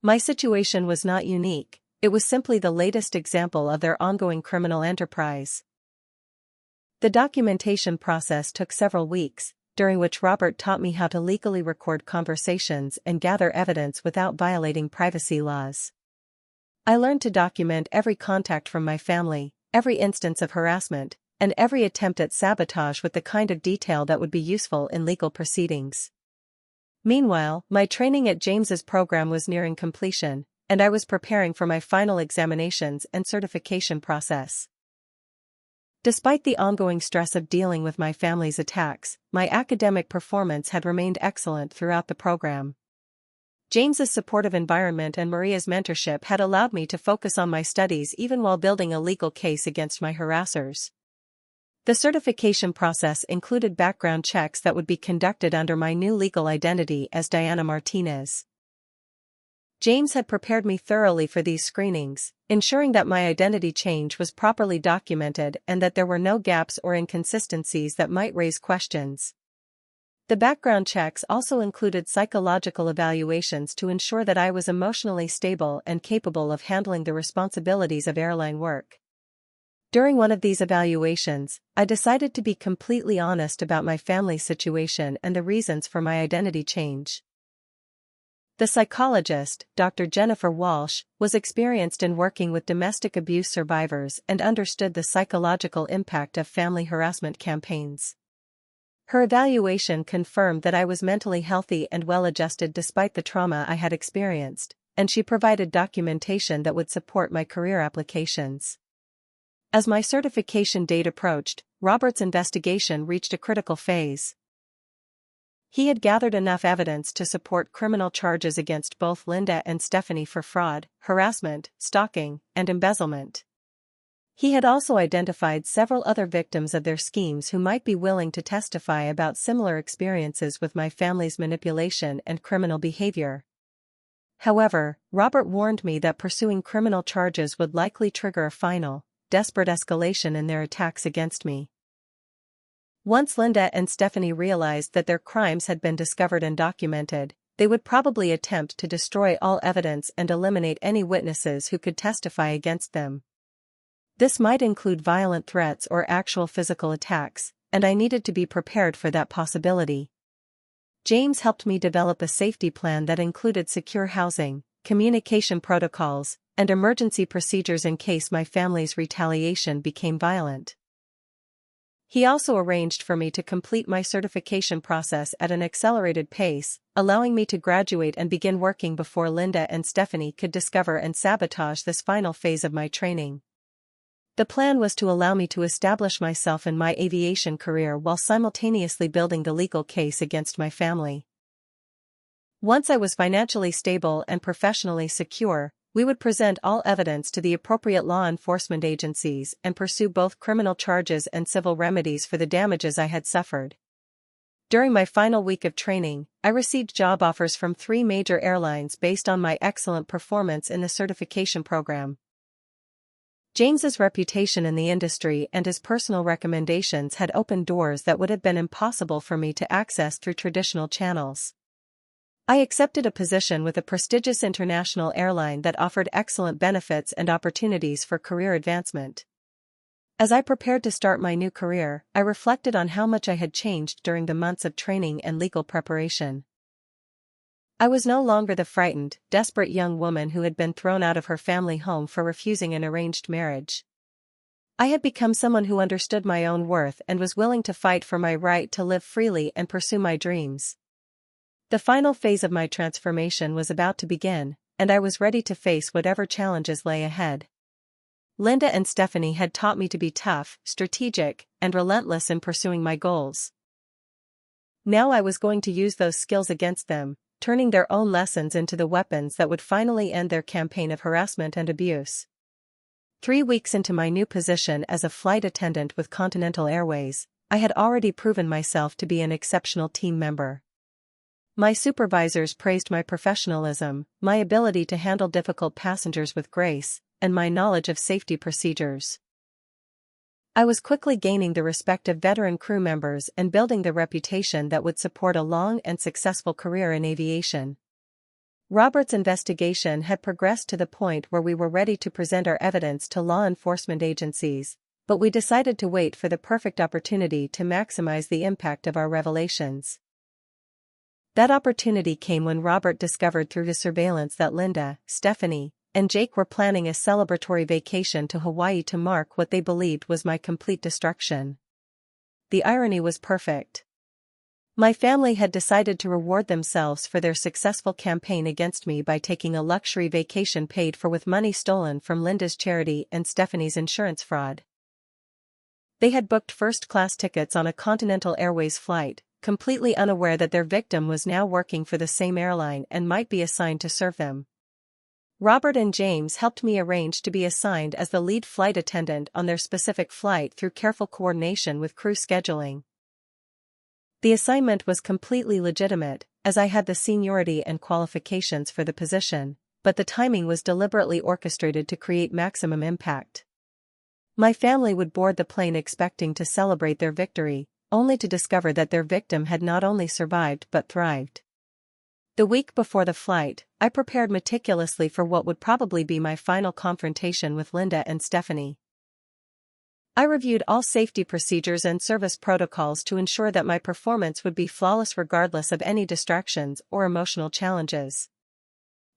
My situation was not unique, it was simply the latest example of their ongoing criminal enterprise. The documentation process took several weeks, during which Robert taught me how to legally record conversations and gather evidence without violating privacy laws. I learned to document every contact from my family, every instance of harassment, and every attempt at sabotage with the kind of detail that would be useful in legal proceedings. Meanwhile, my training at James's program was nearing completion, and I was preparing for my final examinations and certification process. Despite the ongoing stress of dealing with my family's attacks, my academic performance had remained excellent throughout the program. James's supportive environment and Maria's mentorship had allowed me to focus on my studies even while building a legal case against my harassers. The certification process included background checks that would be conducted under my new legal identity as Diana Martinez. James had prepared me thoroughly for these screenings, ensuring that my identity change was properly documented and that there were no gaps or inconsistencies that might raise questions. The background checks also included psychological evaluations to ensure that I was emotionally stable and capable of handling the responsibilities of airline work. During one of these evaluations, I decided to be completely honest about my family situation and the reasons for my identity change. The psychologist, Dr. Jennifer Walsh, was experienced in working with domestic abuse survivors and understood the psychological impact of family harassment campaigns. Her evaluation confirmed that I was mentally healthy and well-adjusted despite the trauma I had experienced, and she provided documentation that would support my career applications. As my certification date approached, Robert's investigation reached a critical phase. He had gathered enough evidence to support criminal charges against both Linda and Stephanie for fraud, harassment, stalking, and embezzlement. He had also identified several other victims of their schemes who might be willing to testify about similar experiences with my family's manipulation and criminal behavior. However, Robert warned me that pursuing criminal charges would likely trigger a final, desperate escalation in their attacks against me. Once Linda and Stephanie realized that their crimes had been discovered and documented, they would probably attempt to destroy all evidence and eliminate any witnesses who could testify against them. This might include violent threats or actual physical attacks, and I needed to be prepared for that possibility. James helped me develop a safety plan that included secure housing, communication protocols, and emergency procedures in case my family's retaliation became violent. He also arranged for me to complete my certification process at an accelerated pace, allowing me to graduate and begin working before Linda and Stephanie could discover and sabotage this final phase of my training. The plan was to allow me to establish myself in my aviation career while simultaneously building the legal case against my family. Once I was financially stable and professionally secure, we would present all evidence to the appropriate law enforcement agencies and pursue both criminal charges and civil remedies for the damages I had suffered. During my final week of training, I received job offers from 3 major airlines based on my excellent performance in the certification program. James's reputation in the industry and his personal recommendations had opened doors that would have been impossible for me to access through traditional channels. I accepted a position with a prestigious international airline that offered excellent benefits and opportunities for career advancement. As I prepared to start my new career, I reflected on how much I had changed during the months of training and legal preparation. I was no longer the frightened, desperate young woman who had been thrown out of her family home for refusing an arranged marriage. I had become someone who understood my own worth and was willing to fight for my right to live freely and pursue my dreams. The final phase of my transformation was about to begin, and I was ready to face whatever challenges lay ahead. Linda and Stephanie had taught me to be tough, strategic, and relentless in pursuing my goals. Now I was going to use those skills against them, turning their own lessons into the weapons that would finally end their campaign of harassment and abuse. 3 weeks into my new position as a flight attendant with Continental Airways, I had already proven myself to be an exceptional team member. My supervisors praised my professionalism, my ability to handle difficult passengers with grace, and my knowledge of safety procedures. I was quickly gaining the respect of veteran crew members and building the reputation that would support a long and successful career in aviation. Robert's investigation had progressed to the point where we were ready to present our evidence to law enforcement agencies, but we decided to wait for the perfect opportunity to maximize the impact of our revelations. That opportunity came when Robert discovered through his surveillance that Linda, Stephanie, and Jake were planning a celebratory vacation to Hawaii to mark what they believed was my complete destruction. The irony was perfect. My family had decided to reward themselves for their successful campaign against me by taking a luxury vacation paid for with money stolen from Linda's charity and Stephanie's insurance fraud. They had booked first-class tickets on a Continental Airways flight, completely unaware that their victim was now working for the same airline and might be assigned to serve them. Robert and James helped me arrange to be assigned as the lead flight attendant on their specific flight through careful coordination with crew scheduling. The assignment was completely legitimate, as I had the seniority and qualifications for the position, but the timing was deliberately orchestrated to create maximum impact. My family would board the plane expecting to celebrate their victory, only to discover that their victim had not only survived but thrived. The week before the flight, I prepared meticulously for what would probably be my final confrontation with Linda and Stephanie. I reviewed all safety procedures and service protocols to ensure that my performance would be flawless regardless of any distractions or emotional challenges.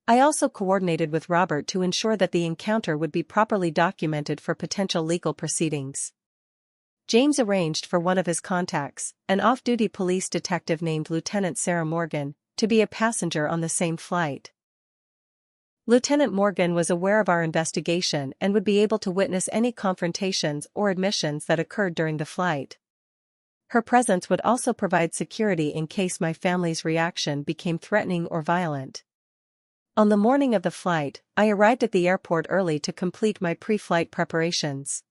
I also coordinated with Robert to ensure that the encounter would be properly documented for potential legal proceedings. James arranged for one of his contacts, an off-duty police detective named Lieutenant Sarah Morgan, to be a passenger on the same flight. Lieutenant Morgan was aware of our investigation and would be able to witness any confrontations or admissions that occurred during the flight. Her presence would also provide security in case my family's reaction became threatening or violent. On the morning of the flight, I arrived at the airport early to complete my pre-flight preparations.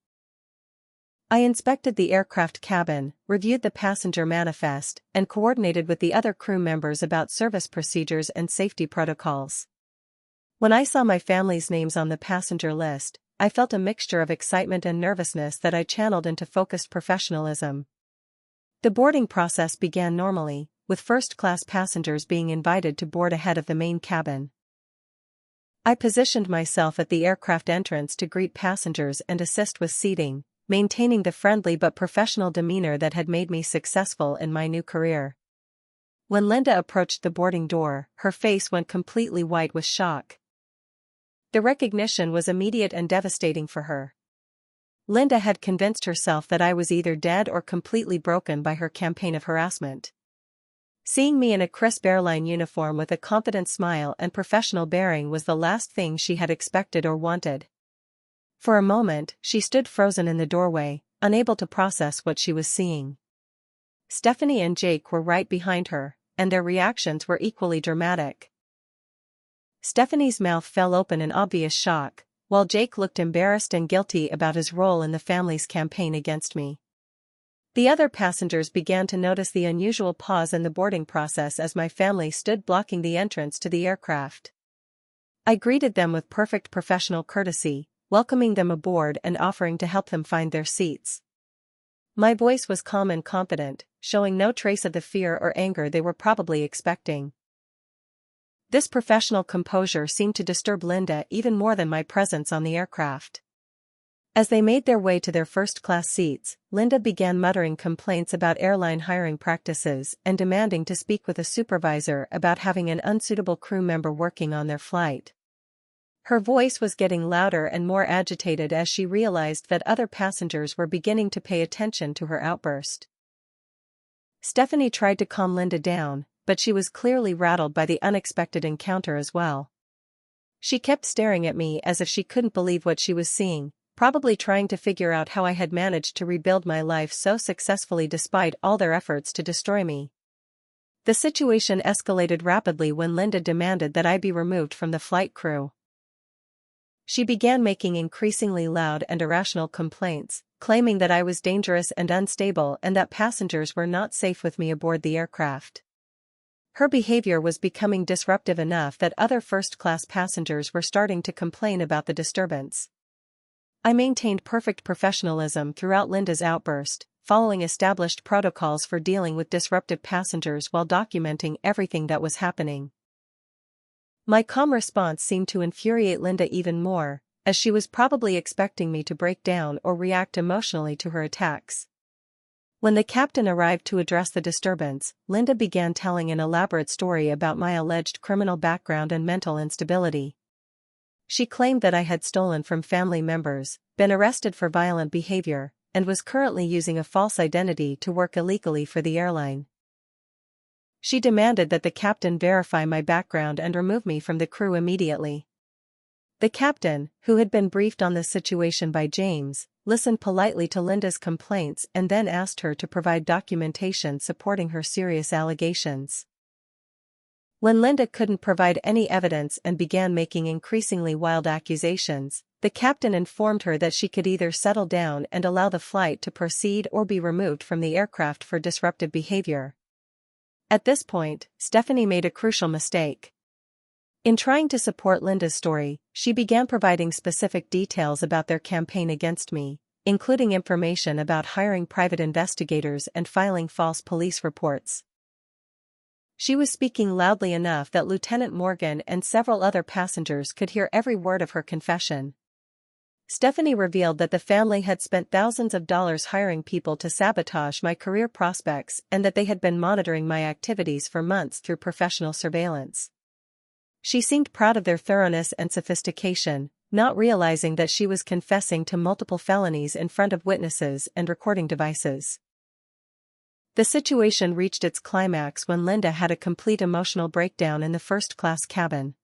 I inspected the aircraft cabin, reviewed the passenger manifest, and coordinated with the other crew members about service procedures and safety protocols. When I saw my family's names on the passenger list, I felt a mixture of excitement and nervousness that I channeled into focused professionalism. The boarding process began normally, with first-class passengers being invited to board ahead of the main cabin. I positioned myself at the aircraft entrance to greet passengers and assist with seating, maintaining the friendly but professional demeanor that had made me successful in my new career. When Linda approached the boarding door, her face went completely white with shock. The recognition was immediate and devastating for her. Linda had convinced herself that I was either dead or completely broken by her campaign of harassment. Seeing me in a crisp airline uniform with a confident smile and professional bearing was the last thing she had expected or wanted. For a moment, she stood frozen in the doorway, unable to process what she was seeing. Stephanie and Jake were right behind her, and their reactions were equally dramatic. Stephanie's mouth fell open in obvious shock, while Jake looked embarrassed and guilty about his role in the family's campaign against me. The other passengers began to notice the unusual pause in the boarding process as my family stood blocking the entrance to the aircraft. I greeted them with perfect professional courtesy, welcoming them aboard and offering to help them find their seats. My voice was calm and confident, showing no trace of the fear or anger they were probably expecting. This professional composure seemed to disturb Linda even more than my presence on the aircraft. As they made their way to their first-class seats, Linda began muttering complaints about airline hiring practices and demanding to speak with a supervisor about having an unsuitable crew member working on their flight. Her voice was getting louder and more agitated as she realized that other passengers were beginning to pay attention to her outburst. Stephanie tried to calm Linda down, but she was clearly rattled by the unexpected encounter as well. She kept staring at me as if she couldn't believe what she was seeing, probably trying to figure out how I had managed to rebuild my life so successfully despite all their efforts to destroy me. The situation escalated rapidly when Linda demanded that I be removed from the flight crew. She began making increasingly loud and irrational complaints, claiming that I was dangerous and unstable and that passengers were not safe with me aboard the aircraft. Her behavior was becoming disruptive enough that other first-class passengers were starting to complain about the disturbance. I maintained perfect professionalism throughout Linda's outburst, following established protocols for dealing with disruptive passengers while documenting everything that was happening. My calm response seemed to infuriate Linda even more, as she was probably expecting me to break down or react emotionally to her attacks. When the captain arrived to address the disturbance, Linda began telling an elaborate story about my alleged criminal background and mental instability. She claimed that I had stolen from family members, been arrested for violent behavior, and was currently using a false identity to work illegally for the airline. She demanded that the captain verify my background and remove me from the crew immediately. The captain, who had been briefed on this situation by James, listened politely to Linda's complaints and then asked her to provide documentation supporting her serious allegations. When Linda couldn't provide any evidence and began making increasingly wild accusations, the captain informed her that she could either settle down and allow the flight to proceed or be removed from the aircraft for disruptive behavior. At this point, Stephanie made a crucial mistake. In trying to support Linda's story, she began providing specific details about their campaign against me, including information about hiring private investigators and filing false police reports. She was speaking loudly enough that Lieutenant Morgan and several other passengers could hear every word of her confession. Stephanie revealed that the family had spent thousands of dollars hiring people to sabotage my career prospects and that they had been monitoring my activities for months through professional surveillance. She seemed proud of their thoroughness and sophistication, not realizing that she was confessing to multiple felonies in front of witnesses and recording devices. The situation reached its climax when Linda had a complete emotional breakdown in the first-class cabin.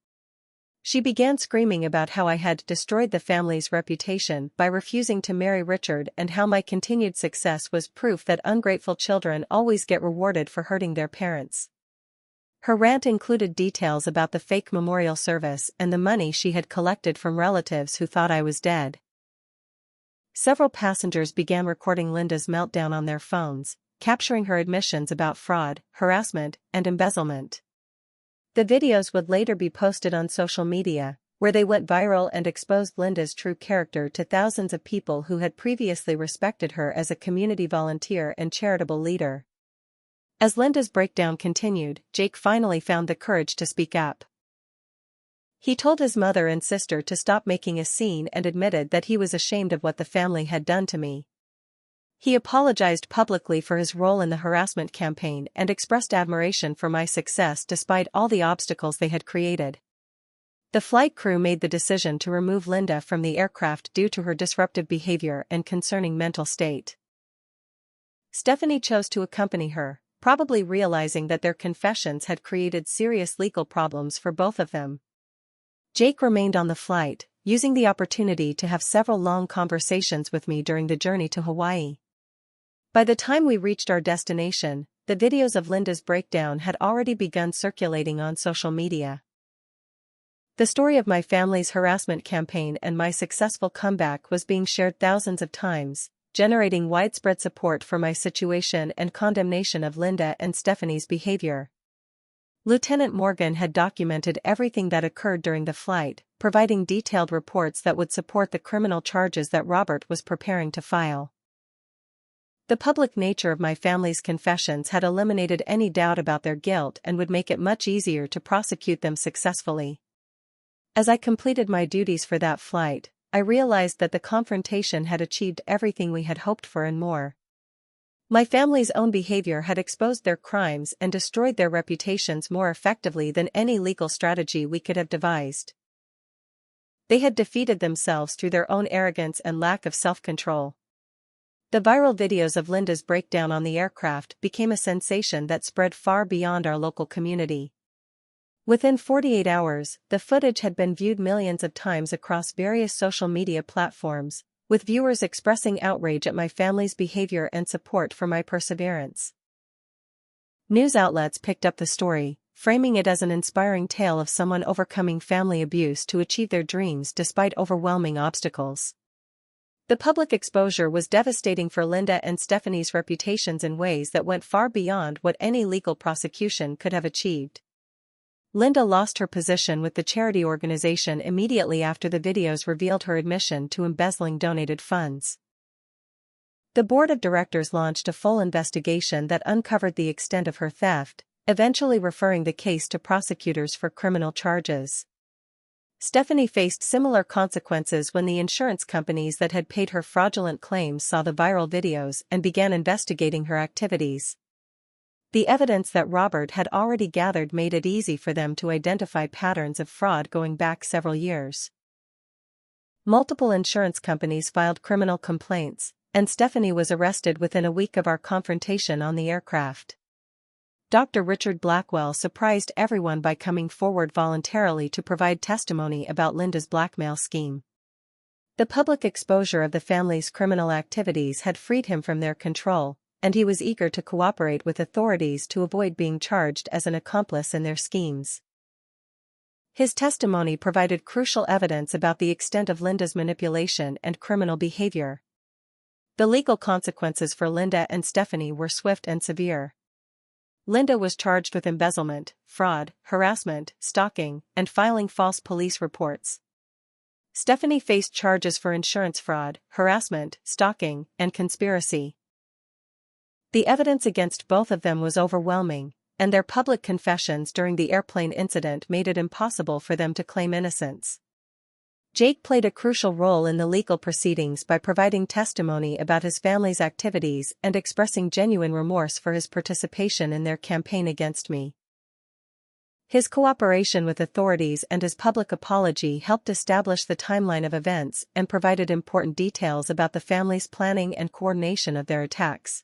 She began screaming about how I had destroyed the family's reputation by refusing to marry Richard and how my continued success was proof that ungrateful children always get rewarded for hurting their parents. Her rant included details about the fake memorial service and the money she had collected from relatives who thought I was dead. Several passengers began recording Linda's meltdown on their phones, capturing her admissions about fraud, harassment, and embezzlement. The videos would later be posted on social media, where they went viral and exposed Linda's true character to thousands of people who had previously respected her as a community volunteer and charitable leader. As Linda's breakdown continued, Jake finally found the courage to speak up. He told his mother and sister to stop making a scene and admitted that he was ashamed of what the family had done to me. He apologized publicly for his role in the harassment campaign and expressed admiration for my success despite all the obstacles they had created. The flight crew made the decision to remove Linda from the aircraft due to her disruptive behavior and concerning mental state. Stephanie chose to accompany her, probably realizing that their confessions had created serious legal problems for both of them. Jake remained on the flight, using the opportunity to have several long conversations with me during the journey to Hawaii. By the time we reached our destination, the videos of Linda's breakdown had already begun circulating on social media. The story of my family's harassment campaign and my successful comeback was being shared thousands of times, generating widespread support for my situation and condemnation of Linda and Stephanie's behavior. Lieutenant Morgan had documented everything that occurred during the flight, providing detailed reports that would support the criminal charges that Robert was preparing to file. The public nature of my family's confessions had eliminated any doubt about their guilt and would make it much easier to prosecute them successfully. As I completed my duties for that flight, I realized that the confrontation had achieved everything we had hoped for and more. My family's own behavior had exposed their crimes and destroyed their reputations more effectively than any legal strategy we could have devised. They had defeated themselves through their own arrogance and lack of self-control. The viral videos of Linda's breakdown on the aircraft became a sensation that spread far beyond our local community. Within 48 hours, the footage had been viewed millions of times across various social media platforms, with viewers expressing outrage at my family's behavior and support for my perseverance. News outlets picked up the story, framing it as an inspiring tale of someone overcoming family abuse to achieve their dreams despite overwhelming obstacles. The public exposure was devastating for Linda and Stephanie's reputations in ways that went far beyond what any legal prosecution could have achieved. Linda lost her position with the charity organization immediately after the videos revealed her admission to embezzling donated funds. The board of directors launched a full investigation that uncovered the extent of her theft, eventually referring the case to prosecutors for criminal charges. Stephanie faced similar consequences when the insurance companies that had paid her fraudulent claims saw the viral videos and began investigating her activities. The evidence that Robert had already gathered made it easy for them to identify patterns of fraud going back several years. Multiple insurance companies filed criminal complaints, and Stephanie was arrested within a week of our confrontation on the aircraft. Dr. Richard Blackwell surprised everyone by coming forward voluntarily to provide testimony about Linda's blackmail scheme. The public exposure of the family's criminal activities had freed him from their control, and he was eager to cooperate with authorities to avoid being charged as an accomplice in their schemes. His testimony provided crucial evidence about the extent of Linda's manipulation and criminal behavior. The legal consequences for Linda and Stephanie were swift and severe. Linda was charged with embezzlement, fraud, harassment, stalking, and filing false police reports. Stephanie faced charges for insurance fraud, harassment, stalking, and conspiracy. The evidence against both of them was overwhelming, and their public confessions during the airplane incident made it impossible for them to claim innocence. Jake played a crucial role in the legal proceedings by providing testimony about his family's activities and expressing genuine remorse for his participation in their campaign against me. His cooperation with authorities and his public apology helped establish the timeline of events and provided important details about the family's planning and coordination of their attacks.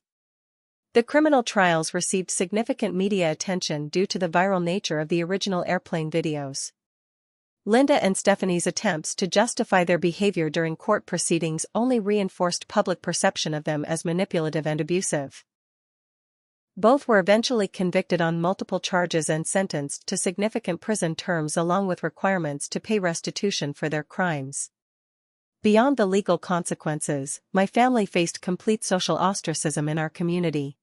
The criminal trials received significant media attention due to the viral nature of the original airplane videos. Linda and Stephanie's attempts to justify their behavior during court proceedings only reinforced public perception of them as manipulative and abusive. Both were eventually convicted on multiple charges and sentenced to significant prison terms along with requirements to pay restitution for their crimes. Beyond the legal consequences, my family faced complete social ostracism in our community.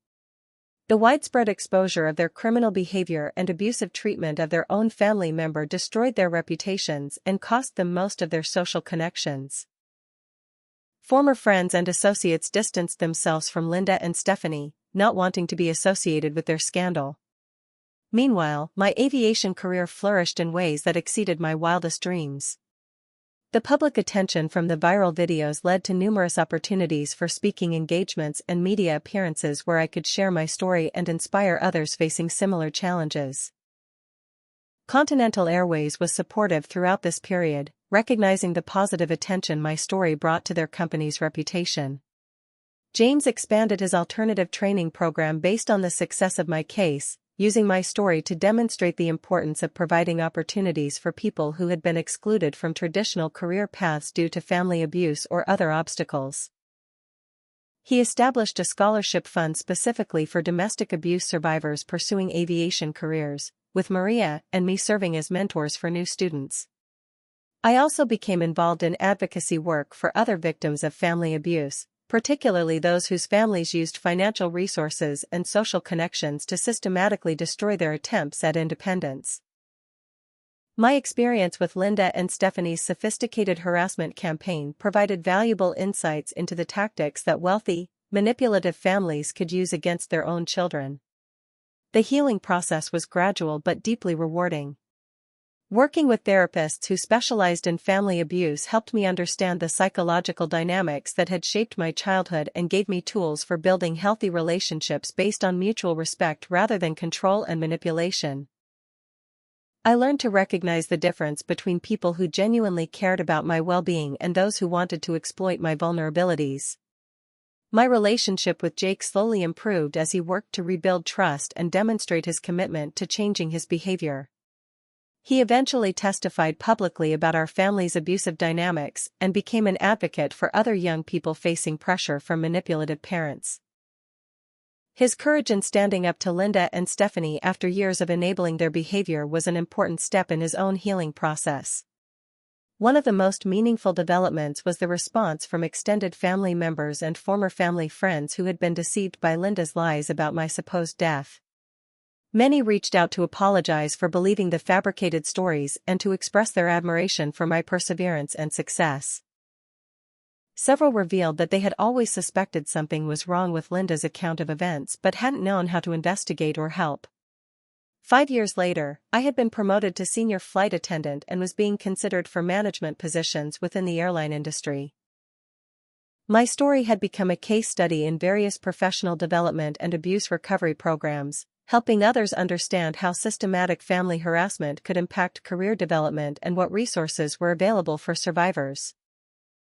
The widespread exposure of their criminal behavior and abusive treatment of their own family member destroyed their reputations and cost them most of their social connections. Former friends and associates distanced themselves from Linda and Stephanie, not wanting to be associated with their scandal. Meanwhile, my aviation career flourished in ways that exceeded my wildest dreams. The public attention from the viral videos led to numerous opportunities for speaking engagements and media appearances where I could share my story and inspire others facing similar challenges. Continental Airways was supportive throughout this period, recognizing the positive attention my story brought to their company's reputation. James expanded his alternative training program based on the success of my case, using my story to demonstrate the importance of providing opportunities for people who had been excluded from traditional career paths due to family abuse or other obstacles. He established a scholarship fund specifically for domestic abuse survivors pursuing aviation careers, with Maria and me serving as mentors for new students. I also became involved in advocacy work for other victims of family abuse, particularly those whose families used financial resources and social connections to systematically destroy their attempts at independence. My experience with Linda and Stephanie's sophisticated harassment campaign provided valuable insights into the tactics that wealthy, manipulative families could use against their own children. The healing process was gradual but deeply rewarding. Working with therapists who specialized in family abuse helped me understand the psychological dynamics that had shaped my childhood and gave me tools for building healthy relationships based on mutual respect rather than control and manipulation. I learned to recognize the difference between people who genuinely cared about my well-being and those who wanted to exploit my vulnerabilities. My relationship with Jake slowly improved as he worked to rebuild trust and demonstrate his commitment to changing his behavior. He eventually testified publicly about our family's abusive dynamics and became an advocate for other young people facing pressure from manipulative parents. His courage in standing up to Linda and Stephanie after years of enabling their behavior was an important step in his own healing process. One of the most meaningful developments was the response from extended family members and former family friends who had been deceived by Linda's lies about my supposed death. Many reached out to apologize for believing the fabricated stories and to express their admiration for my perseverance and success. Several revealed that they had always suspected something was wrong with Linda's account of events but hadn't known how to investigate or help. 5 years later, I had been promoted to senior flight attendant and was being considered for management positions within the airline industry. My story had become a case study in various professional development and abuse recovery programs, helping others understand how systematic family harassment could impact career development and what resources were available for survivors.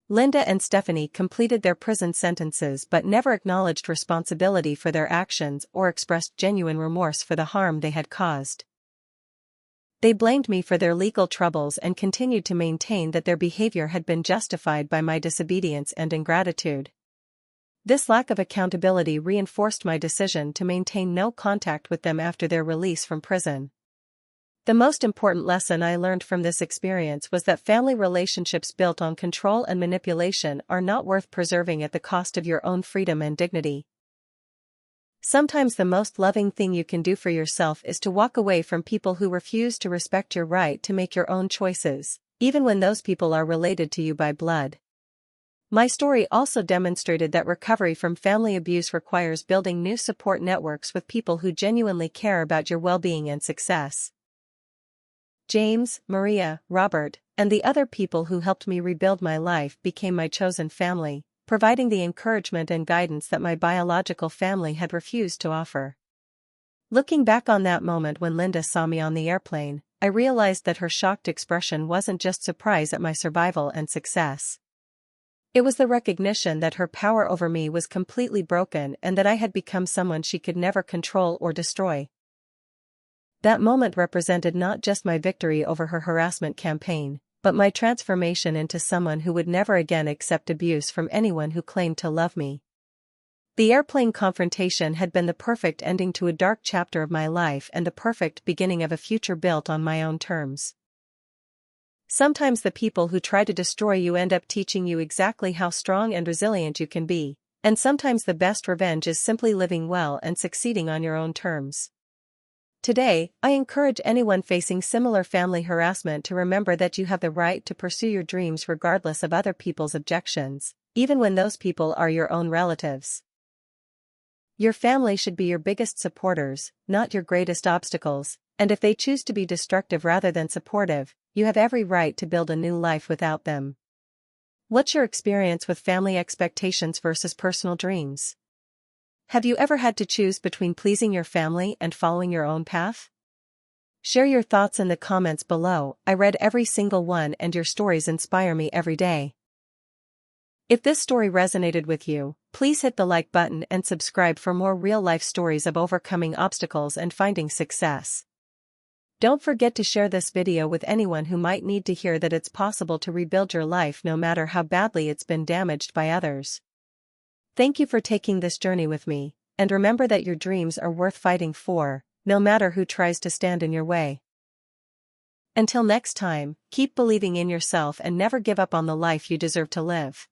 Linda and Stephanie completed their prison sentences but never acknowledged responsibility for their actions or expressed genuine remorse for the harm they had caused. They blamed me for their legal troubles and continued to maintain that their behavior had been justified by my disobedience and ingratitude. This lack of accountability reinforced my decision to maintain no contact with them after their release from prison. The most important lesson I learned from this experience was that family relationships built on control and manipulation are not worth preserving at the cost of your own freedom and dignity. Sometimes the most loving thing you can do for yourself is to walk away from people who refuse to respect your right to make your own choices, even when those people are related to you by blood. My story also demonstrated that recovery from family abuse requires building new support networks with people who genuinely care about your well-being and success. James, Maria, Robert, and the other people who helped me rebuild my life became my chosen family, providing the encouragement and guidance that my biological family had refused to offer. Looking back on that moment when Linda saw me on the airplane, I realized that her shocked expression wasn't just surprise at my survival and success. It was the recognition that her power over me was completely broken and that I had become someone she could never control or destroy. That moment represented not just my victory over her harassment campaign, but my transformation into someone who would never again accept abuse from anyone who claimed to love me. The airplane confrontation had been the perfect ending to a dark chapter of my life and the perfect beginning of a future built on my own terms. Sometimes the people who try to destroy you end up teaching you exactly how strong and resilient you can be, And sometimes the best revenge is simply living well and succeeding on your own terms. Today, I encourage anyone facing similar family harassment to remember that you have the right to pursue your dreams regardless of other people's objections, even when those people are your own relatives. Your family should be your biggest supporters, not your greatest obstacles, and if they choose to be destructive rather than supportive, you have every right to build a new life without them. What's your experience with family expectations versus personal dreams? Have you ever had to choose between pleasing your family and following your own path? Share your thoughts in the comments below. I read every single one and your stories inspire me every day. If this story resonated with you, please hit the like button and subscribe for more real-life stories of overcoming obstacles and finding success. Don't forget to share this video with anyone who might need to hear that it's possible to rebuild your life no matter how badly it's been damaged by others. Thank you for taking this journey with me, and remember that your dreams are worth fighting for, no matter who tries to stand in your way. Until next time, keep believing in yourself and never give up on the life you deserve to live.